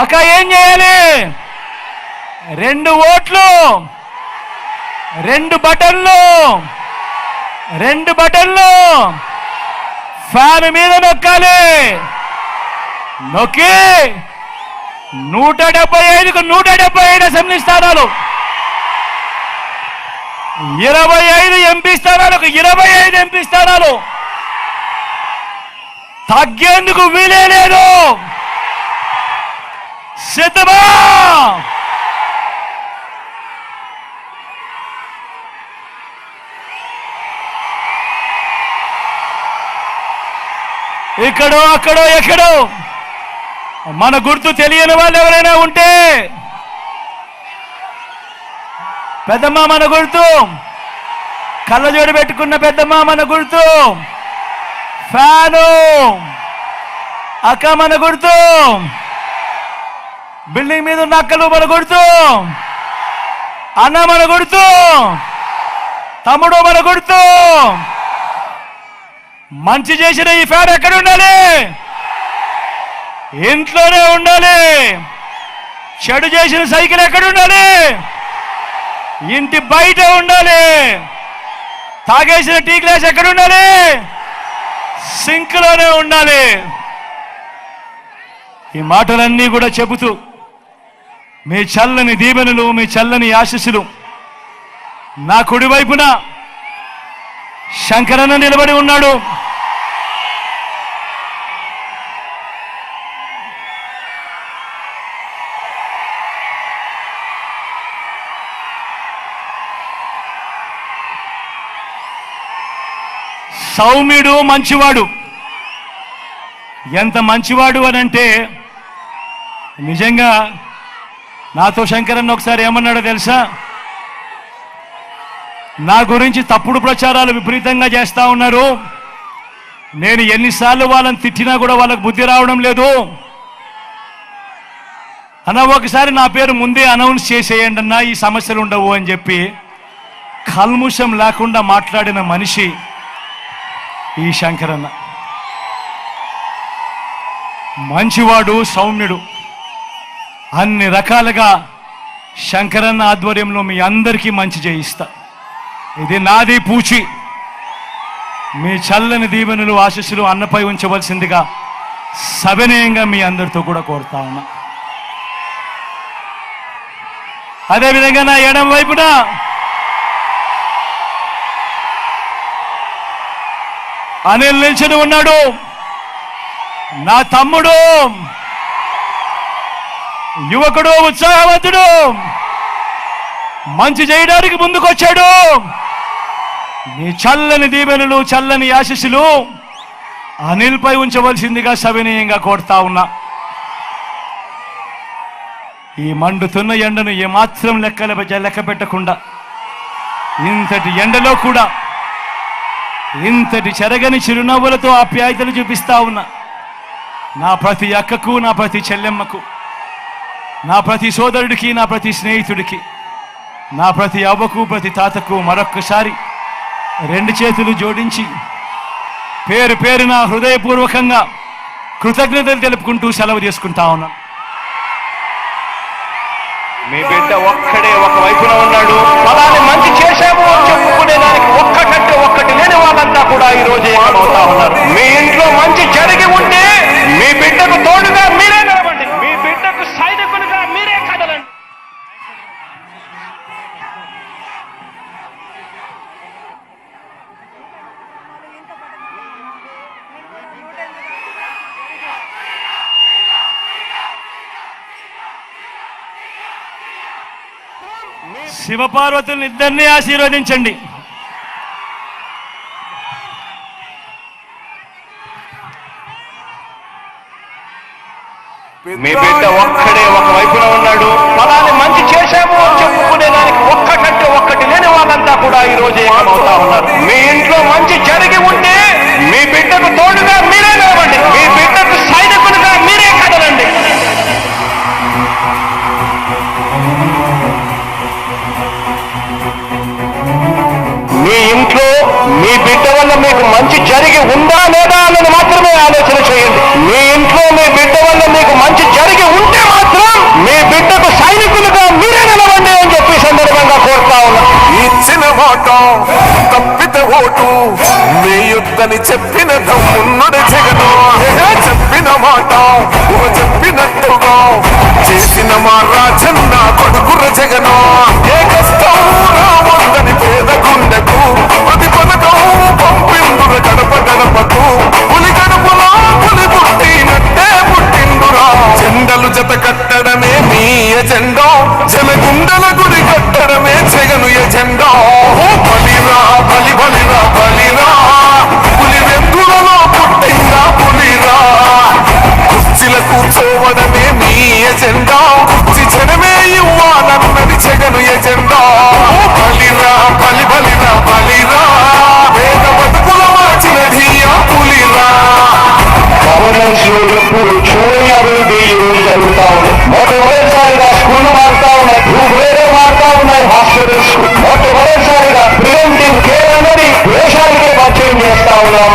అక్క ఏం చేయాలి? 2 ఓట్లు, 2 బటన్లు ఫ్యాన్ మీద నొక్కాలి. నొక్కి 175కు 175 అసెంబ్లీ స్థానాలు, 25 ఎంపీ స్థానాలకు 25 ఎంపీ స్థానాలు తగ్గేందుకు వీలే లేదు. సిద్ధమా? ఇక్కడో అక్కడో ఎక్కడో మన గుర్తు తెలియని వాళ్ళు ఎవరైనా ఉంటే, పెద్దమ్మ మన గుర్తు, కళ్ళజోడు పెట్టుకున్న పెద్దమ్మ మన గుర్తు, ఫ్యాను అక్క మన గుర్తు, బిల్డింగ్ మీద ఉన్న అక్కలు మన గుర్తు, అన్న మన గుర్తు, తమ్ముడు మన గుర్తు. మంచి చేసిన ఈ ఫ్యాన్ ఎక్కడ ఉండాలి? ఇంట్లోనే ఉండాలి. చెడు చేసిన సైకిల్ ఎక్కడ ఉండాలి? ఇంటి బయట ఉండాలి. తాగేసిన టీ గ్లాస్ ఎక్కడ ఉండాలి? సింక్లోనే ఉండాలి. ఈ మాటలన్నీ కూడా చెబుతూ మీ చల్లని దీవెనలు, మీ చల్లని ఆశీస్సులు నా కుడివైపున శంకరన్న నిలబడి ఉన్నాడు. సౌమ్యుడు, మంచివాడు. ఎంత మంచివాడు అనంటే నిజంగా నాతో శంకరన్న ఒకసారి ఏమన్నాడో తెలుసా? నా గురించి తప్పుడు ప్రచారాలు విపరీతంగా చేస్తా ఉన్నారు. నేను ఎన్నిసార్లు వాళ్ళని తిట్టినా కూడా వాళ్ళకు బుద్ధి రావడం లేదు అన్న. ఒకసారి నా పేరు ముందే అనౌన్స్ చేసేయండి అన్నా, ఈ సమస్యలు ఉండవు అని చెప్పి కల్ముషం లేకుండా మాట్లాడిన మనిషి ఈ శంకరన్న. మంచివాడు, సౌమ్యుడు. అన్ని రకాలుగా శంకరన్న ఆధ్వర్యంలో మీ అందరికీ మంచి చేయిస్తా. ఇది నాది పూచి. మీ చల్లని దీవెనలు, ఆశీస్సులు అన్నపై ఉంచవలసిందిగా సవినయంగా మీ అందరితో కూడా కోరుతా ఉన్నా. అదేవిధంగా నా ఎడం వైపున అనిల్ నిల్చుని ఉన్నాడు. నా తమ్ముడు, యువకుడు, ఉత్సాహవంతుడు, మంచి చేయడానికి ముందుకొచ్చాడు. నీ చల్లని దీవెనలు, చల్లని ఆశీస్సులు అనిల్పై ఉంచవలసిందిగా సవినయంగా కోరుతా ఉన్నా. ఈ మండుతున్న ఎండను ఏమాత్రం లెక్క పెట్టకుండా ఇంతటి ఎండలో కూడా ఇంతటి చెరగని చిరునవ్వులతో ఆప్యాయతలు చూపిస్తా ఉన్నా నా ప్రతి అక్కకు, నా ప్రతి చెల్లెమ్మకు, నా ప్రతి సోదరుడికి, నా ప్రతి స్నేహితుడికి, నా ప్రతి అవ్వకు, ప్రతి తాతకు మరొక్కసారి రెండు చేతులు జోడించి పేరు పేరున హృదయపూర్వకంగా కృతజ్ఞతలు తెలుపుకుంటూ సెలవు తీసుకుంటా ఉన్నా. మీ బిడ్డ ఒక్కడే ఒక వైపున ఉన్నాడు. ఫలాన్ని మంచి చేశాము అని చెప్పుకునేదానికి ఒక్కటంటే ఒక్కటి లేని వాళ్ళంతా కూడా ఈ రోజు ఏమవుతా ఉన్నారు. మీ ఇంట్లో మంచి జరిగి ఉంటే మీ బిడ్డకు తోడుగా మీరే నిలవండి. మీ బిడ్డకు సైనికులుగా మీరే కదలండి. శివపార్వతుల్ని ఇద్దరినీ ఆశీర్వదించండి. మీ బిడ్డ ఒక్కడే ఒక వైపున ఉన్నాడు. ఫలాన్ని మంచి చేశాము అని చెప్పుకునేదానికి ఒక్కటంటే ఒక్కటి లేని వాళ్ళంతా కూడా ఈ రోజు ఏమవుతా ఉన్నారు. మీ ఇంట్లో మంచి జరిగి ఉంటే మీ బిడ్డకు తోడుగా మీరే నిలవండి. మీ బిడ్డకు సైనికులుగా మీరే కదలండి. మీ ఇంట్లో మీ బిడ్డ వల్ల మీకు మంచి జరిగి ఉందా లేదా అన్నది మాత్రమే ఆలోచన చేయండి. మీ ఇంట్లో మీ బిడ్డ వల్ల మీకు మంచి జరిగి ఉంటే మాత్రం మీ బిడ్డకు సైనికులుగా మీరే నిలవండి అని చెప్పి సందర్భంగా కోరుతా ఉన్నా. ఇచ్చిన మాట తప్పిత ఓటు మీ యుద్ధని చెప్పిన దమ్మున్నడు జగను. చెప్పిన మాట చెప్పినట్టుగా చేసిన మా రాజన్న కొడుకుర జగను. ఏ కష్టం రావద్దని పేద గుండెకు ప్రతి పథకం పంపిందుర గడప గడపకు. పులి గడపలో పులి పుట్టినట్టే పుట్టిందురా. జెండలు జత కట్టడమే మీ ఎజెండా. జలగుండల గుడి కట్టడమే జగను ఎజెండా. బలిరా బలి బలిరా బలిరా. పులి వెందులలో పుట్టిందా పులిరా. కుర్చీల కూర్చోవడమే మీ ఎజెండా. కుర్చీ జనమే ఇవ్వాలన్నది జగను ఎజెండా. బలిరా బలి బలిరా బలిరా. వేద బతుకుల మార్చినది ఆ పులిరా. గవర్నెన్స్ లో ఎప్పుడు చూడని అభివృద్ధి ఈ రోజు జరుగుతా ఉంది. మొట్టమొదటిసారిగా స్కూళ్లు మారుతా ఉన్నాయి, వేరే మారుతా ఉన్నాయి, హాస్పిటల్స్. మొట్టమొదటిసారిగా ప్రివెంటివ్ కేర్ అనేది దేశానికే పరిచయం చేస్తా ఉన్నాం.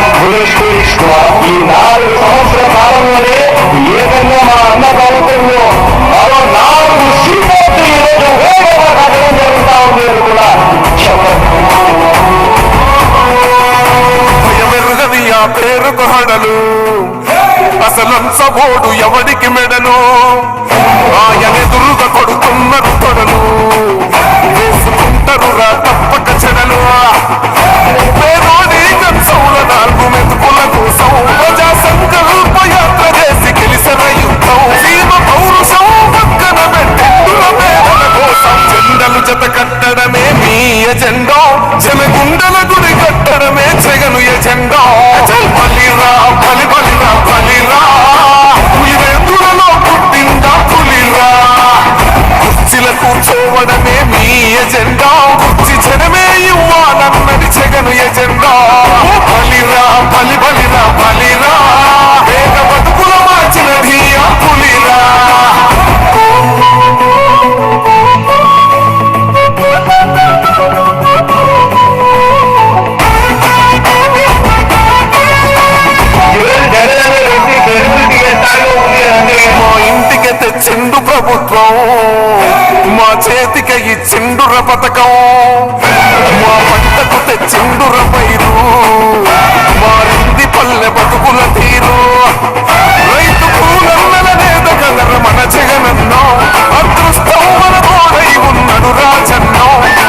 మెరుగనియా పేరుకు హడలు అసలంచబోడు ఎవడికి మెడలు ఆయనెదురుగా కొడుతున్నారు కొడలు వేసుకుంటారు రా తప్పక చెడలు పేదోడి కంచంల 4 మెతుకుల కోసం ప్రజా సంకల్ప యాత్ర చేసి గెలిసిన యుద్ధం సీమ పౌరుషం పక్కన పెట్టిండుల పేదల కోసం జెండలు జత కట్టడమే మీ ఎజెండా జనగుండల గుడి కట్టడమే జగను ఎజెండా బలిరా బలి బలిరా బలిరా పులివెందులలో పుట్టిందా పులిరా కుర్చీల కూర్చోవడమే మీ ఎజెండా కుర్చీ జనమే ఇవ్వాలన్నది జగను ఎజెండా బలిరా బలి బలిరా బలిరా వేగ బతుకుల మార్చినది ఆ పులిరా మా ఇంటికి తెచ్చిండు ప్రభుత్వం మా చేతికి ఇచ్చిండుర పథకం మా పంటకు తెచ్చిండుర పైరు మారింది పల్లె బతుకుల తీరు రైతు పూలన్నల నేదగలర మన జగనన్నో అదృష్టం మన తోడై ఉన్నాడు రాజన్నో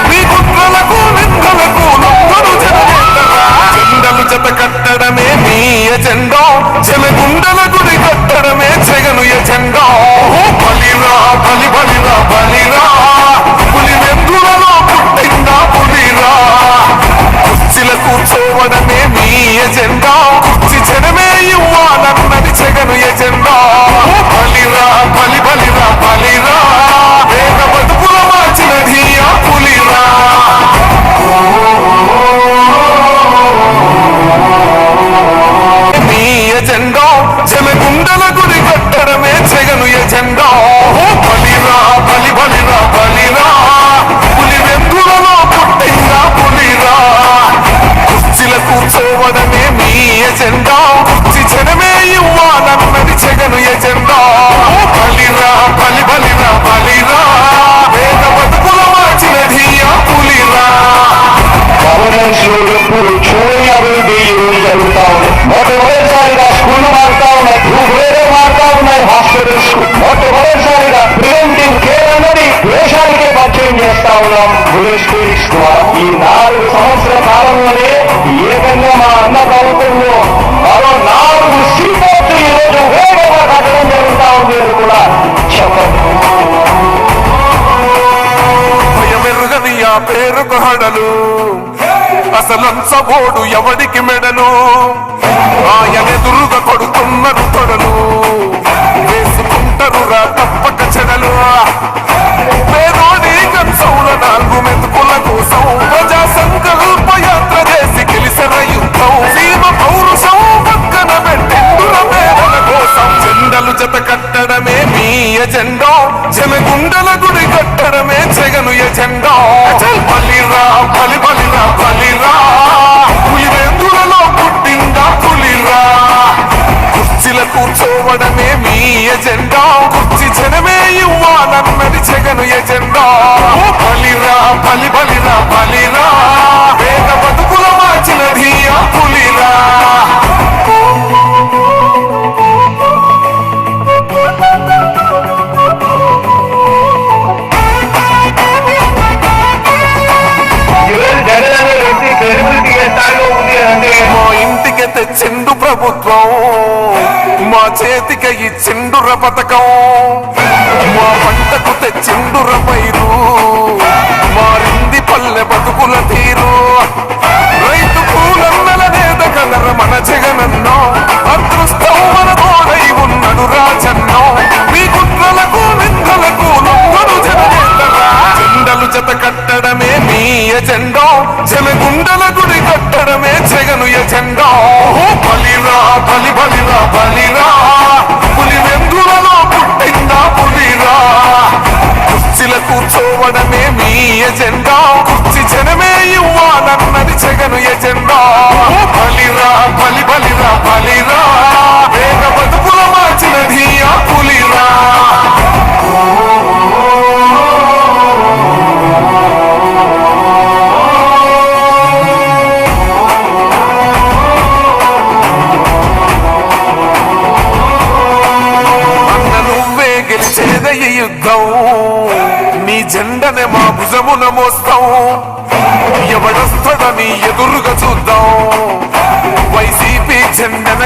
మీ కుట్రలకు నిందలకు నొక్కడు జననేతరా జెండలు జత కట్టడమే మీ ఎజెండా జనగుండల గుడి కట్టడమే జగను ఎజెండా బలిరా బలి బలిరా బలిరా పులివెందులలో పుట్టిందా పులిరా కుర్చీల కూర్చోవడమే మీ ఎజెండా కుర్చీ జనమే ఇవ్వాలన్నది జగను ఎజెండా బలిరా బలి బలిరా బలిరా వేగ బతుకుల మార్చినది ఆ పులిరా మీ ఎజెండా జనగుండల గుడి కట్టడమే జగను ఎజెండా బలిరా బలి బలిరా బలిరా పులివెందులలో పుట్టిందా పులిరా కుర్చీల కూర్చోవడమే మీ ఎజెండా కుర్చీ జనమే ఇవ్వాలన్నది జగను ఎజెండా బలిరా బలి బలిరా బలిరా వేగ బతుకుల మార్చినది ఆ పులిరా గవర్నెన్స్ లో ఎప్పుడు చూడని అభివృద్ధి ఈ రోజు జరుగుతా ఉంది మొట్టమొదటిసారిగా స్కూళ్ళు మారుతా ఉన్నాయి వేరే మారుతా ఉన్నాయి హాస్పిటల్స్ మొట్టమొదటిసారిగా ప్రివెంటివ్ కేర్ అన్నది దేశానికే పరిచయం చేస్తా ఉన్నాం విలేజ్ క్లినిక్స్ ద్వారా ఈ 4 సంవత్సరాల కాలంలోనే ఏకంగా మా అన్న ప్రభుత్వంలో మరో 4 సీపోర్ట్లు ఈ రోజు వేగంగా కట్టడం జరుగుతా ఉంది అని కూడా చెప్పండి మెరుగని ఆ పేరుకు హడలు అసలంచబోడు ఎవడికి మెడలు ఆయనెదురుగా కొడుతున్నారు కొడలు వేసుకుంటారు రా తప్పక చెడలు పేదోడి కంచంల 4 మెతుకుల కోసం ప్రజా సంకల్ప యాత్ర చేసి గెలిసిన యుద్ధం సీమ పౌరుషం పక్కన పెట్టిండుల పేదల కోసం జెండలు జత కట్టడమే మీ ఎజెండా జనగుండల గుడి కట్టడమే జగను ఎజెండా బలిరా బలి బలిరా బలిరా పులివెందులలో పుట్టిందా పులిరా కుర్చీల కూర్చోవడమే మీ ఎజెండా కుర్చీ జనమే ఇవ్వాలన్నది జగను ఎజెండా బలిరా బలి బలిరా బలిరా వేగ బతుకుల మార్చినది ఆ పులిరా మా ఇంటికి తెచ్చిండు ప్రభుత్వం మా చేతికి ఇచ్చిండుర పథకం మా పంటకు తెచ్చిండుర పైరు మారింది పల్లె బతుకుల తీరు రైతు పూలన్నల నేదగలర మన జగనన్నో అదృష్టం మన తోడై ఉన్నాడు రాజన్నో మీ కుట్రలకు నిందలకు నొక్కడు జననేతరా జెండలు జత కట్టడమే మీ ఎజెండా జనగుండల గుడి కట్టడమే జగను ఎజెండా బలిరా బలి బలిరా బలిరా పులివెందులలో పుట్టిందా పులిరా కుర్చీల కూర్చోవడమే మీ ఎజెండా కుర్చీ జనమే ఇవ్వాలన్నది జగను ఎజెండా బలిరా బలి బలిరా మోస్తాం ఎవడొస్తాడని ఎదురుగా చూద్దాం వైసీపీ జెండన